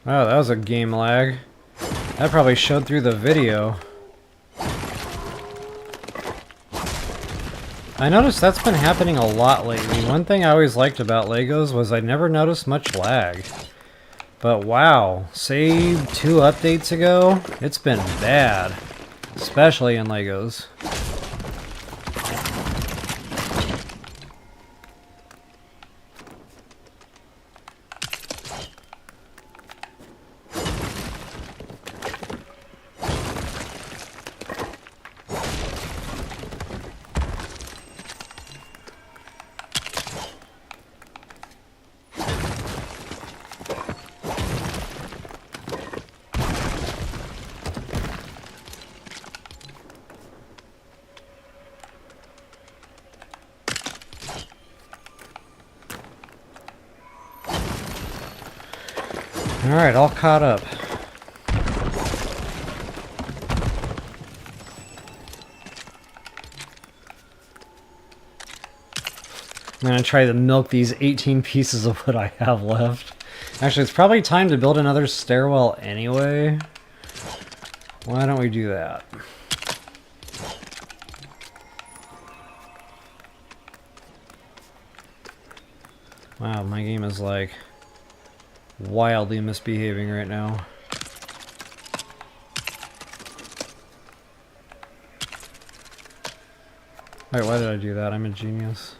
Oh, that was a game lag. That probably showed through the video. I noticed that's been happening a lot lately. One thing I always liked about Legos was I never noticed much lag. But wow, say 2 updates ago, it's been bad. Especially in Legos. Alright, all caught up. I'm gonna try to milk these 18 pieces of wood I have left. Actually, it's probably time to build another stairwell anyway. Why don't we do that? Wow, my game is like wildly misbehaving right now. Wait, why did I do that? I'm a genius.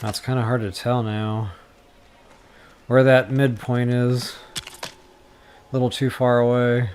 It's kind of hard to tell now where that midpoint is. A little too far away.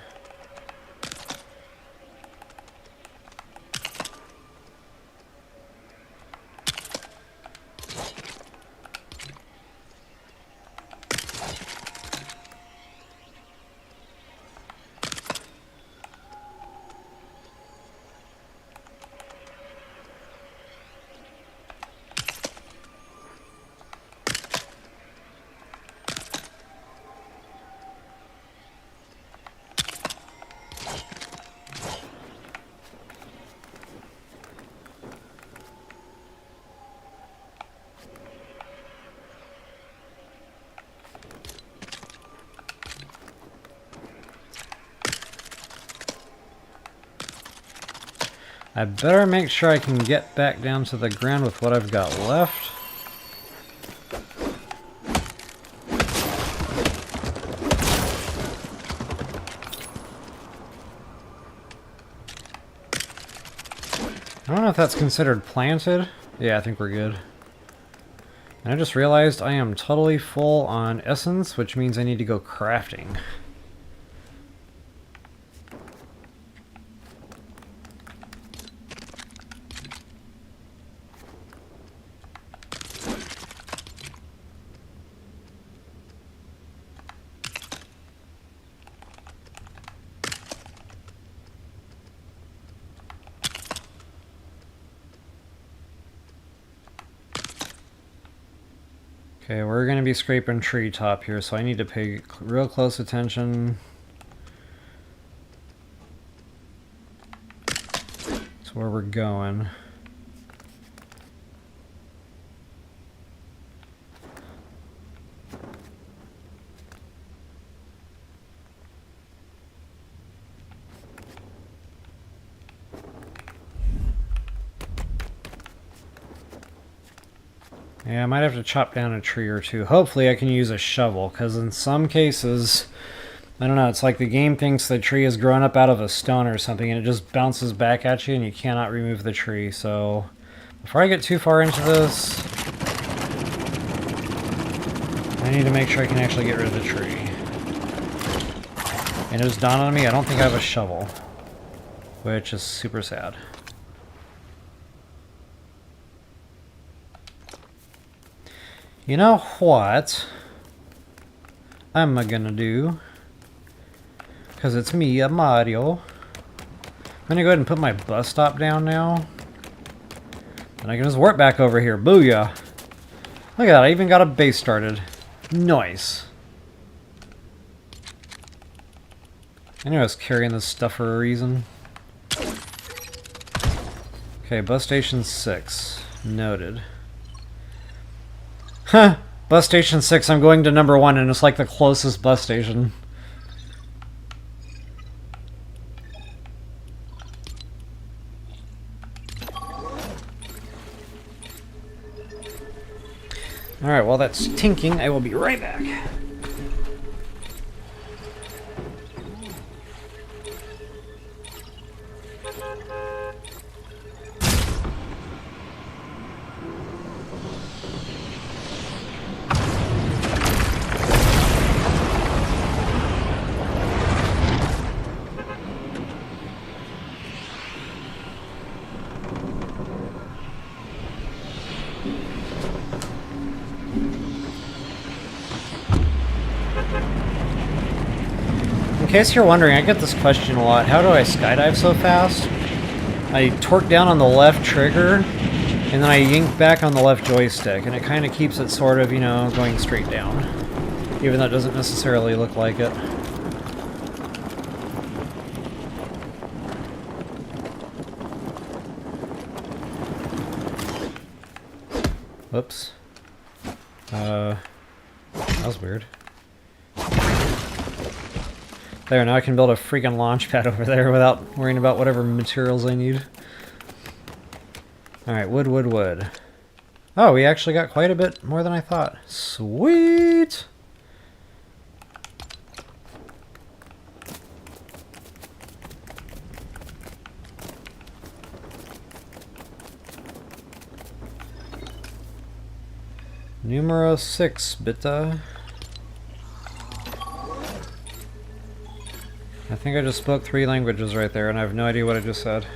I better make sure I can get back down to the ground with what I've got left. I don't know if that's considered planted. Yeah, I think we're good. And I just realized I am totally full on essence, which means I need to go crafting. Okay, we're going to be scraping treetop here, so I need to pay real close attention to where we're going. Yeah, I might have to chop down a tree or two. Hopefully I can use a shovel, because in some cases, I don't know, it's like the game thinks the tree is growing up out of a stone or something, and it just bounces back at you, and you cannot remove the tree. So, before I get too far into this, I need to make sure I can actually get rid of the tree. And it just dawned on me, I don't think I have a shovel, which is super sad. You know what I'm gonna do? Because it's me, Mario. I'm gonna go ahead and put my bus stop down now. And I can just warp back over here. Booyah! Look at that, I even got a base started. Nice. I knew I was carrying this stuff for a reason. Okay, bus station 6. Noted. Huh! Bus station 6, I'm going to number 1, and it's like the closest bus station. Alright, while that's tinking, I will be right back. In case you're wondering, I get this question a lot. How do I skydive so fast? I torque down on the left trigger, and then I yank back on the left joystick, and it kind of keeps it sort of, you know, going straight down. Even though it doesn't necessarily look like it. Whoops. That was weird. There, now I can build a freaking launch pad over there without worrying about whatever materials I need. Alright, wood, wood, wood. Oh, we actually got quite a bit more than I thought. Sweet! Numero 6, bitta. I think I just spoke 3 languages right there, and I have no idea what I just said.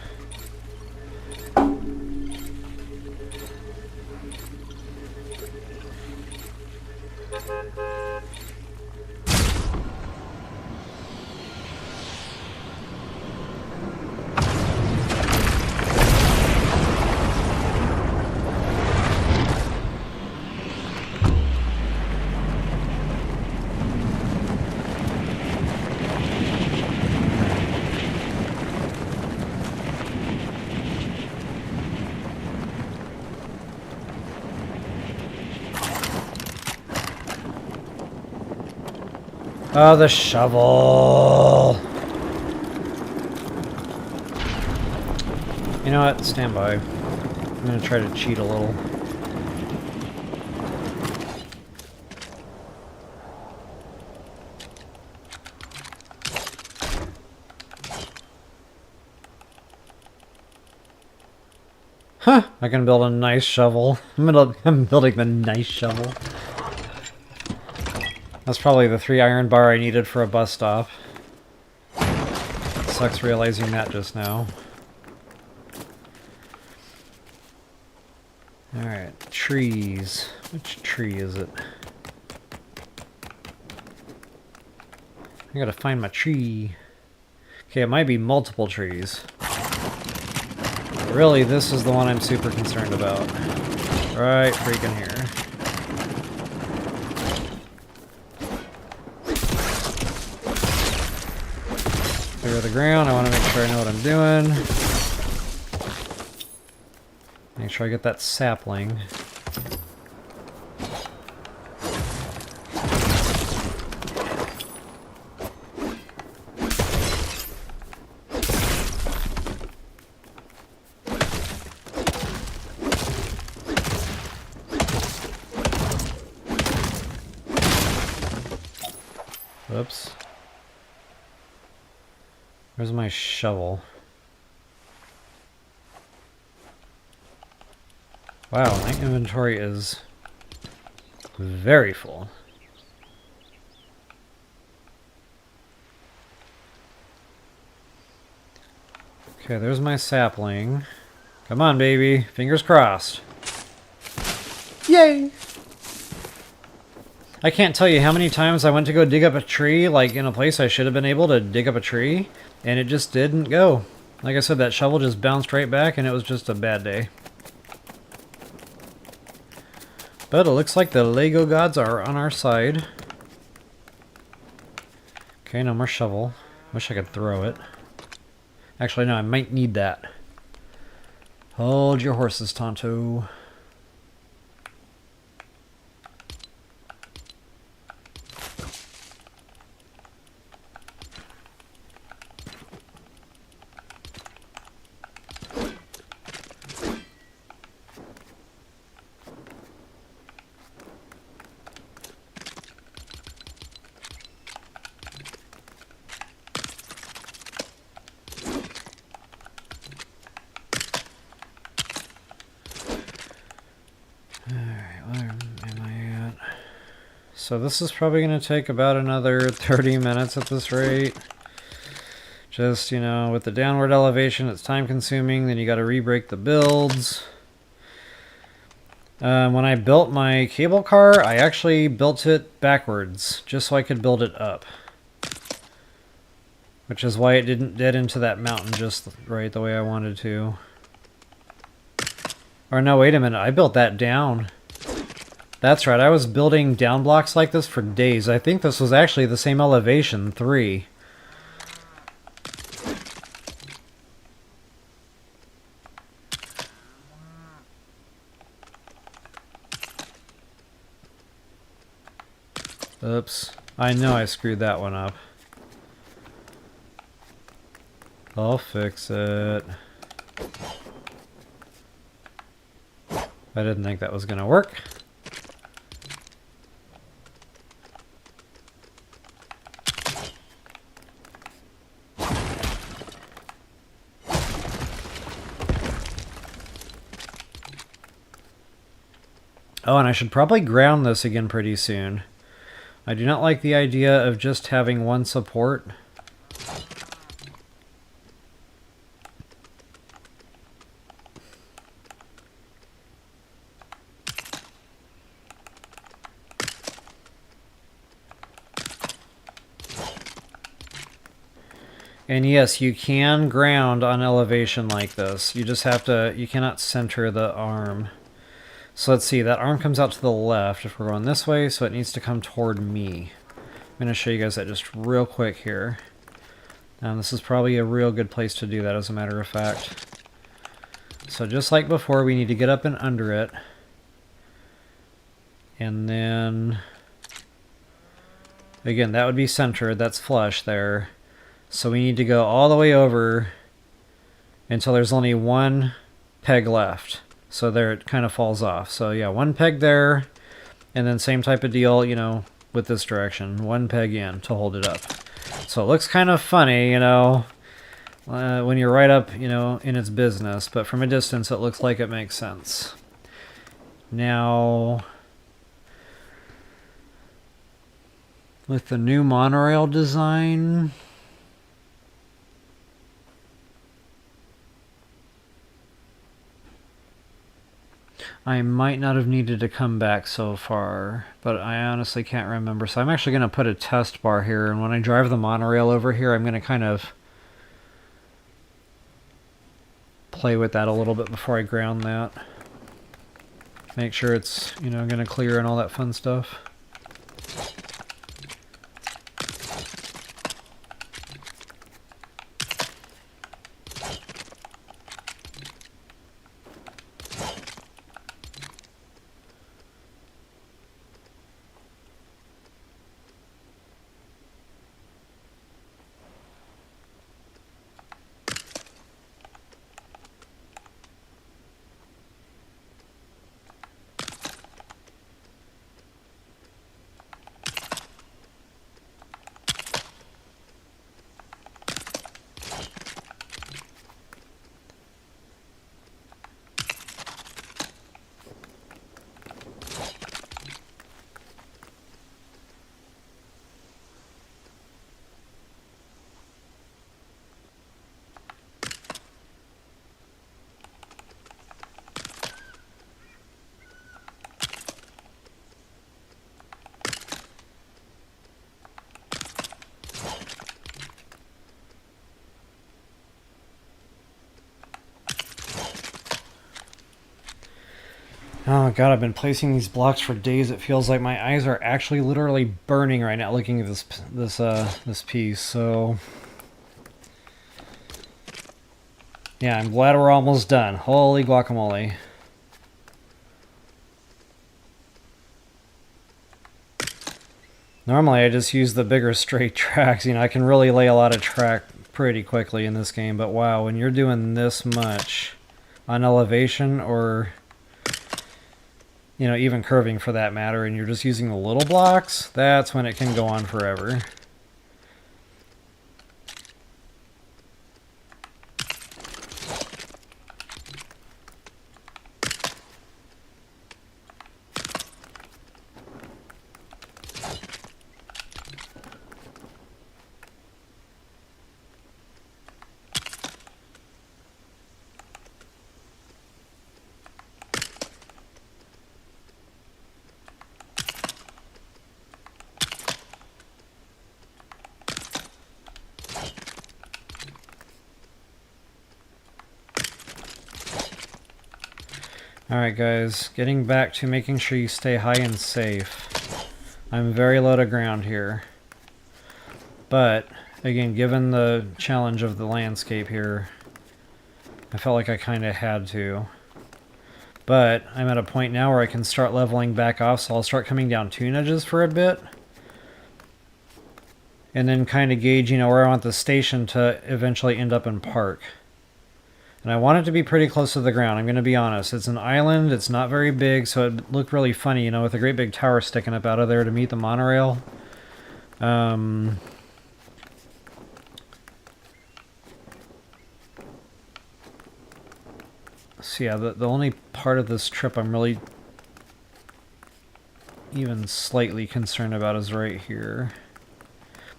Oh, the shovel! You know what? Stand by. I'm gonna try to cheat a little. Huh! I can build a nice shovel. I'm building the nice shovel. That's probably the 3 iron bar I needed for a bus stop. Sucks realizing that just now. Alright, trees. Which tree is it? I gotta find my tree. Okay, it might be multiple trees. But really, this is the one I'm super concerned about. Right freaking here. Clear the ground. I want to make sure I know what I'm doing. Make sure I get that sapling. Whoops. Where's my shovel? Wow, my inventory is very full. Okay, there's my sapling. Come on, baby. Fingers crossed. Yay! I can't tell you how many times I went to go dig up a tree, like in a place I should have been able to dig up a tree, and it just didn't go. Like I said, that shovel just bounced right back, and it was just a bad day. But it looks like the Lego gods are on our side. Okay, no more shovel. Wish I could throw it. Actually, no, I might need that. Hold your horses, Tonto. So this is probably going to take about another 30 minutes at this rate. Just, you know, with the downward elevation, it's time consuming. Then you got to re-break the builds. When I built my cable car, I actually built it backwards, just so I could build it up. Which is why it didn't dead into that mountain just right the way I wanted to. Or no, wait a minute, I built that down. That's right, I was building down blocks like this for days. I think this was actually the same elevation, 3. Oops, I know I screwed that one up. I'll fix it. I didn't think that was gonna work. Oh, and I should probably ground this again pretty soon. I do not like the idea of just having one support. And yes, you can ground on elevation like this. You just have to, you cannot center the arm. So let's see, that arm comes out to the left if we're going this way, so it needs to come toward me. I'm going to show you guys that just real quick here. This is probably a real good place to do that, as a matter of fact. So just like before, we need to get up and under it. And then, again, that would be centered, that's flush there. So we need to go all the way over until there's only one peg left. So there it kind of falls off. So yeah, one peg there, and then same type of deal, you know, with this direction. One peg in to hold it up. So it looks kind of funny, you know, when you're right up, you know, in its business. But from a distance, it looks like it makes sense. Now, with the new monorail design, I might not have needed to come back so far, but I honestly can't remember. So I'm actually going to put a test bar here, and when I drive the monorail over here, I'm going to kind of play with that a little bit before I ground that. Make sure it's, you know, going to clear and all that fun stuff. Oh god, I've been placing these blocks for days. It feels like my eyes are actually literally burning right now looking at this piece. So Yeah, I'm glad we're almost done. Holy guacamole. Normally I just use the bigger straight tracks. You know, I can really lay a lot of track pretty quickly in this game, but wow, when you're doing this much on elevation or, you know, even curving for that matter, and you're just using the little blocks, that's when it can go on forever. Alright guys, getting back to making sure you stay high and safe. I'm very low to ground here. But, again, given the challenge of the landscape here, I felt like I kind of had to. But I'm at a point now where I can start leveling back off, so I'll start coming down 2 nudges for a bit. And then kind of gauge, you know, where I want the station to eventually end up in park. And I want it to be pretty close to the ground, I'm going to be honest. It's an island, it's not very big, so it looked really funny, you know, with a great big tower sticking up out of there to meet the monorail. So yeah, the only part of this trip I'm really even slightly concerned about is right here.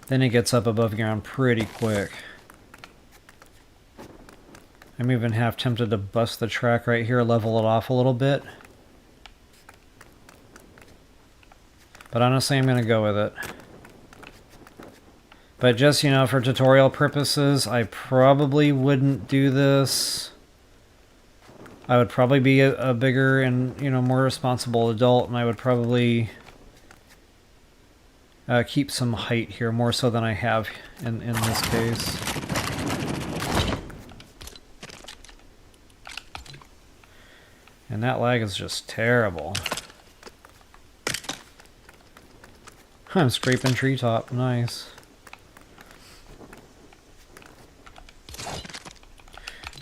Then it gets up above ground pretty quick. I'm even half tempted to bust the track right here, level it off a little bit. But honestly, I'm going to go with it. But just, you know, for tutorial purposes, I probably wouldn't do this. I would probably be a bigger and, you know, more responsible adult, and I would probably keep some height here, more so than I have in this case. And that lag is just terrible. I'm scraping treetop. Nice.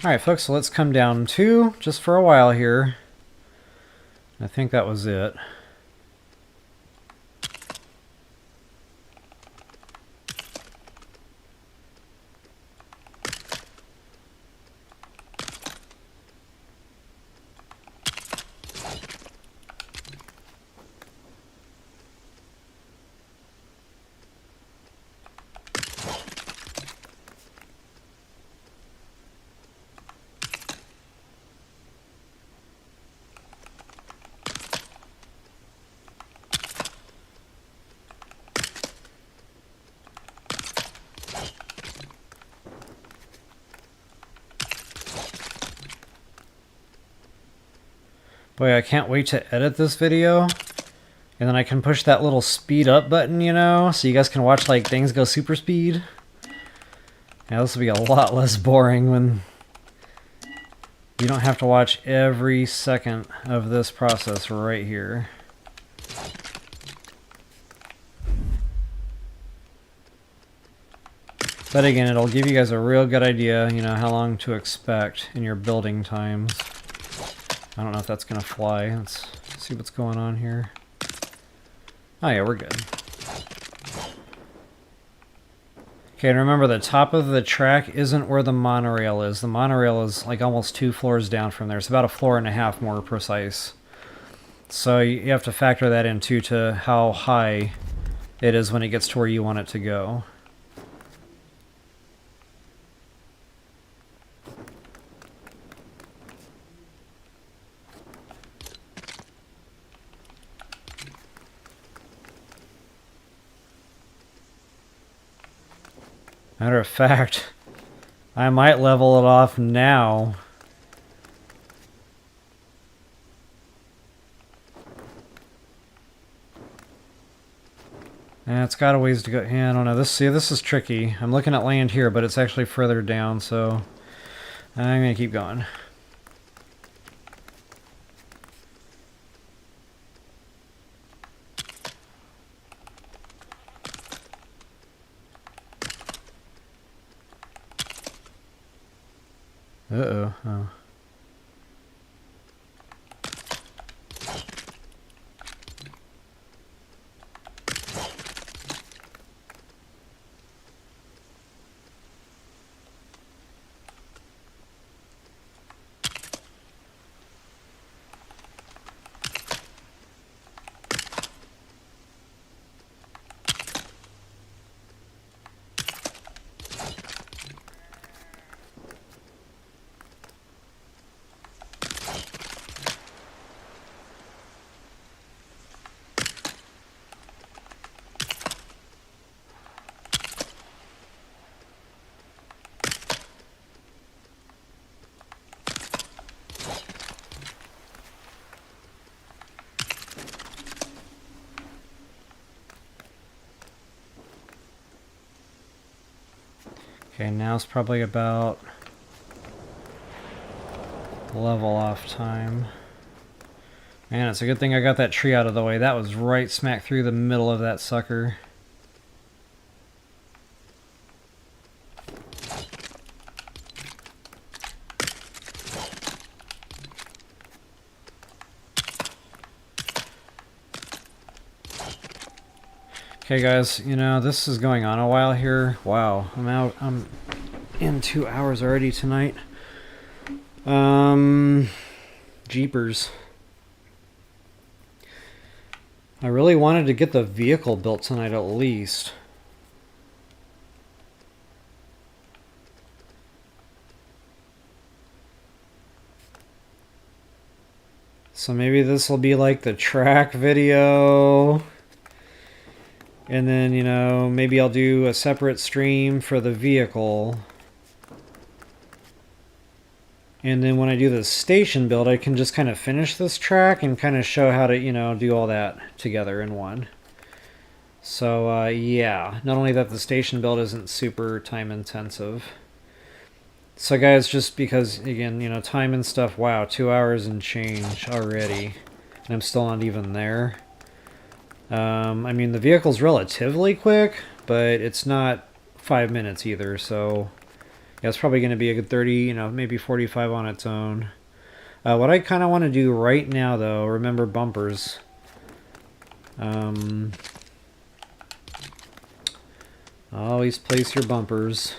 Alright, folks, so let's come down 2 just for a while here. I think that was it. Boy, I can't wait to edit this video. And then I can push that little speed up button, you know, so you guys can watch like things go super speed. Yeah, this will be a lot less boring when you don't have to watch every second of this process right here. But again, it'll give you guys a real good idea, you know, how long to expect in your building times. I don't know if that's going to fly. Let's see what's going on here. Oh yeah, we're good. Okay, and remember the top of the track isn't where the monorail is. The monorail is like almost 2 floors down from there. It's about 1.5 floors more precise. So you have to factor that in too, to how high it is when it gets to where you want it to go. Matter of fact, I might level it off now. And it's got a ways to go. Yeah, I don't know. This is tricky. I'm looking at land here, but it's actually further down, so I'm gonna keep going. Uh-oh. Oh. Okay, now it's probably about level off time. Man, it's a good thing I got that tree out of the way. That was right smack through the middle of that sucker. Okay guys, you know, this is going on a while here. Wow, I'm in 2 hours already tonight. Jeepers. I really wanted to get the vehicle built tonight at least. So maybe this will be like the track video. And then, you know, maybe I'll do a separate stream for the vehicle. And then when I do the station build, I can just kind of finish this track and kind of show how to, you know, do all that together in one. So, yeah. Not only that, the station build isn't super time intensive. So, guys, just because, again, you know, time and stuff, wow, 2 hours and change already. And I'm still not even there. I mean, the vehicle's relatively quick, but it's not 5 minutes either, so yeah, it's probably going to be a good 30, you know, maybe 45 on its own. What I kind of want to do right now, though, remember bumpers. Always place your bumpers.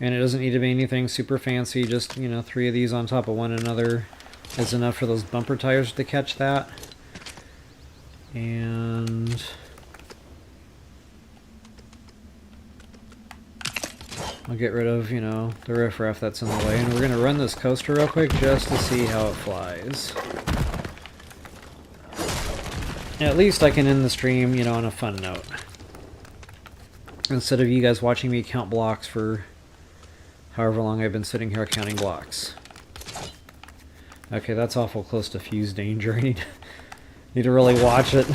And it doesn't need to be anything super fancy, just, you know, 3 of these on top of one another is enough for those bumper tires to catch that. And I'll get rid of, you know, the riffraff that's in the way. And we're going to run this coaster real quick just to see how it flies. At least I can end the stream, you know, on a fun note. Instead of you guys watching me count blocks for however long I've been sitting here counting blocks. Okay, that's awful close to fuse danger. I need to really watch it.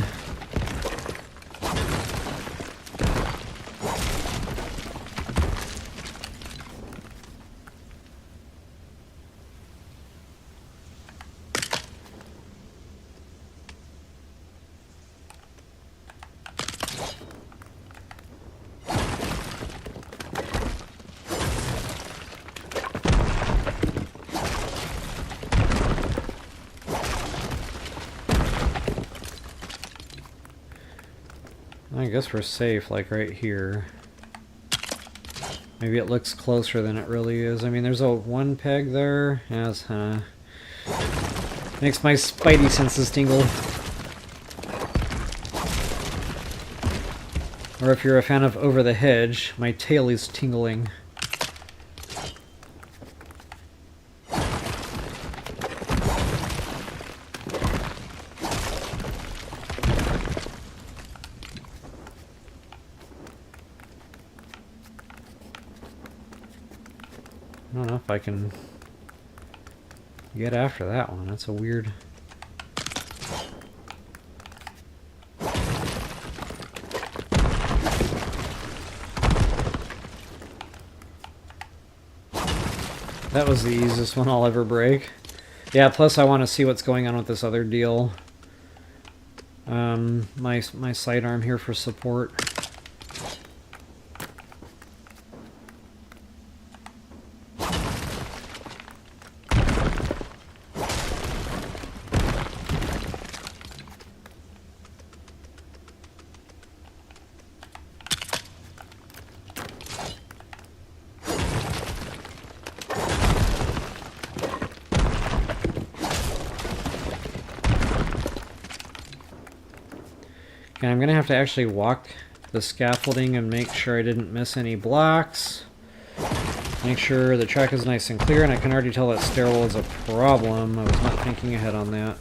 I guess we're safe, like right here. Maybe it looks closer than it really is. I mean, there's a 1 peg there. Yeah, it's, makes my spidey senses tingle. Or if you're a fan of Over the Hedge, my tail is tingling. I don't know if I can get after that one. That's a weird... That was the easiest one I'll ever break. Yeah, plus I want to see what's going on with this other deal. My sidearm here for support. And I'm going to have to actually walk the scaffolding and make sure I didn't miss any blocks. Make sure the track is nice and clear, and I can already tell that stairwell is a problem. I was not thinking ahead on that.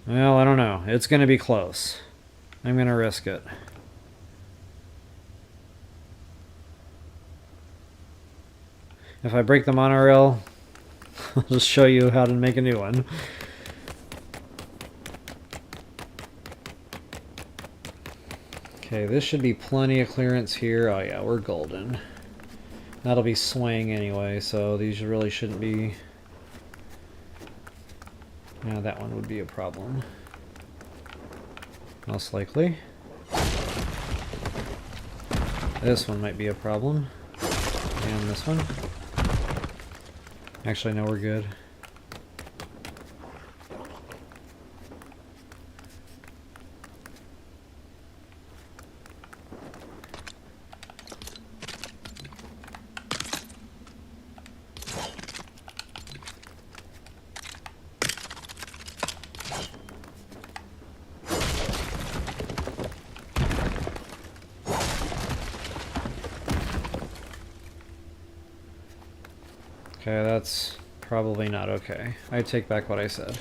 Well, I don't know. It's going to be close. I'm going to risk it. If I break the monorail, I'll just show you how to make a new one. Okay, this should be plenty of clearance here. Oh yeah, we're golden. That'll be swaying anyway, so these really shouldn't be... Yeah, that one would be a problem. Most likely. This one might be a problem. And this one. Actually, no, we're good. Okay, that's probably not okay. I take back what I said.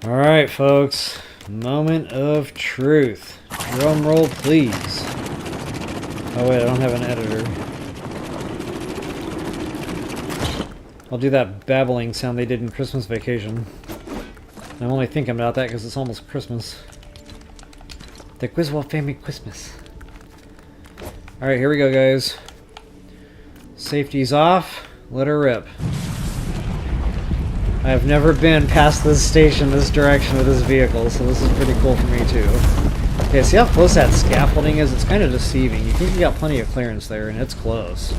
Alright, folks. Moment of truth. Drum roll, please. Oh, wait, I don't have an editor. I'll do that babbling sound they did in Christmas Vacation. I'm only thinking about that because it's almost Christmas. The Griswold family Christmas. Alright, here we go, guys. Safety's off. Let her rip. I have never been past this station this direction with this vehicle, so this is pretty cool for me too. Okay, see how close that scaffolding is? It's kind of deceiving. You think you got plenty of clearance there, and it's close.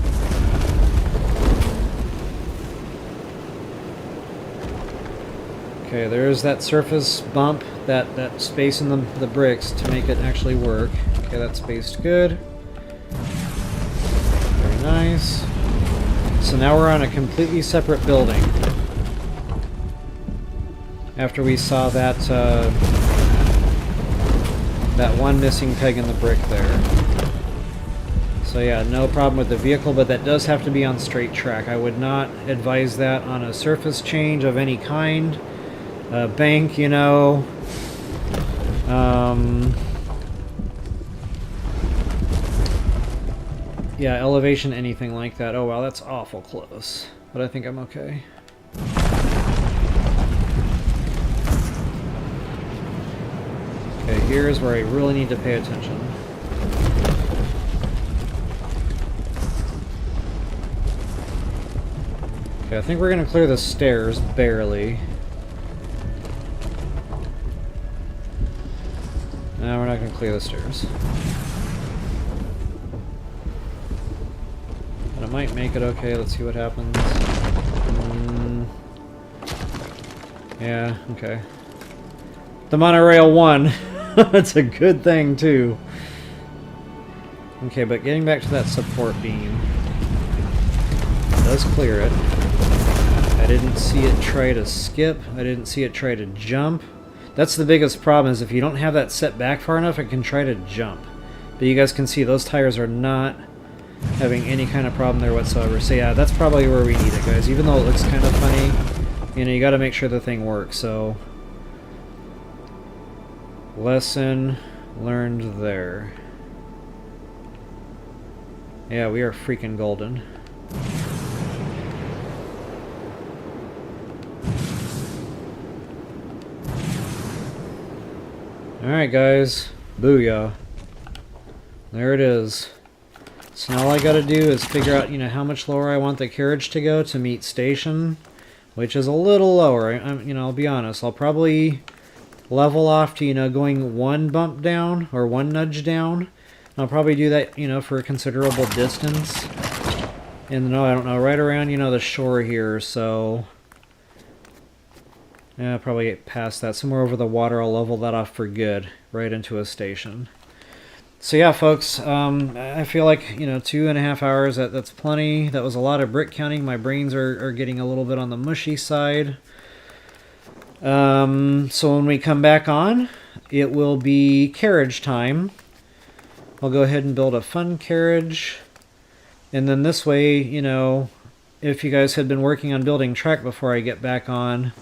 Okay, there's that surface bump, that space in the bricks to make it actually work. Okay, that's spaced good. Very nice. So now we're on a completely separate building. After we saw that that one missing peg in the brick there. So yeah, no problem with the vehicle, but that does have to be on straight track. I would not advise that on a surface change of any kind. Bank, you know. Yeah, elevation, anything like that. Oh wow, that's awful close. But I think I'm okay. Okay, here's where I really need to pay attention. Okay, I think we're gonna clear the stairs, barely. No, we're not gonna clear the stairs. But I might make it okay, let's see what happens. Yeah, okay. The monorail won. That's a good thing, too. Okay, but getting back to that support beam. does clear it. I didn't see it try to skip. I didn't see it try to jump. That's the biggest problem, is if you don't have that set back far enough, it can try to jump. But you guys can see those tires are not having any kind of problem there whatsoever. So yeah, that's probably where we need it, guys. Even though it looks kind of funny, you know, you got to make sure the thing works. So, lesson learned there. Yeah, we are freaking golden. Alright guys, booyah. There it is. So now all I gotta do is figure out, you know, how much lower I want the carriage to go to meet station, which is a little lower. You know, I'll be honest, I'll probably level off to, you know, going one bump down or one nudge down. I'll probably do that, you know, for a considerable distance. And no, I don't know, right around, you know, the shore here, so yeah, I'll probably get past that. Somewhere over the water, I'll level that off for good, right into a station. So yeah, folks, I feel like, you know, 2.5 hours, that's plenty. That was a lot of brick counting. My brains are getting a little bit on the mushy side. So when we come back on, it will be carriage time. I'll go ahead and build a fun carriage. And then this way, you know, if you guys had been working on building track before I get back on,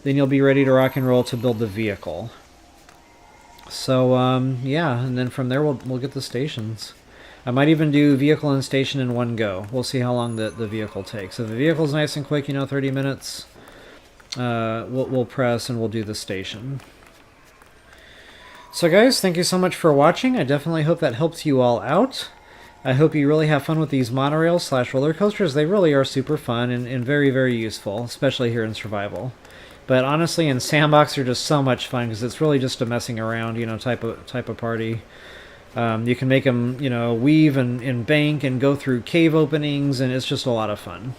then you'll be ready to rock and roll to build the vehicle. So, yeah, and then from there we'll get the stations. I might even do vehicle and station in one go. We'll see how long the vehicle takes. If the vehicle's nice and quick, you know, 30 minutes, we'll press and we'll do the station. So guys, thank you so much for watching. I definitely hope that helps you all out. I hope you really have fun with these monorails / roller coasters. They really are super fun and very, very useful, especially here in survival. But honestly, in Sandbox, they're just so much fun because it's really just a messing around, you know, type of party. You can make them, you know, weave and bank and go through cave openings, and it's just a lot of fun.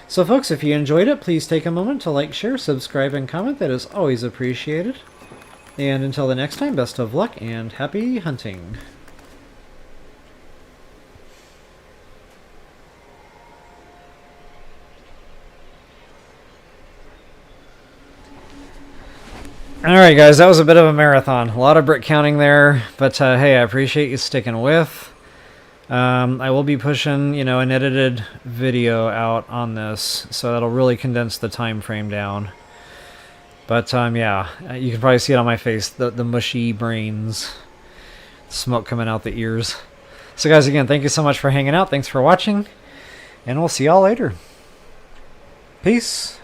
So folks, if you enjoyed it, please take a moment to like, share, subscribe, and comment. That is always appreciated. And until the next time, best of luck and happy hunting. Alright guys, that was a bit of a marathon. A lot of brick counting there, but hey, I appreciate you sticking with. I will be pushing, you know, an edited video out on this, so that'll really condense the time frame down. But yeah, you can probably see it on my face, the mushy brains, smoke coming out the ears. So guys, again, thank you so much for hanging out. Thanks for watching, and we'll see y'all later. Peace.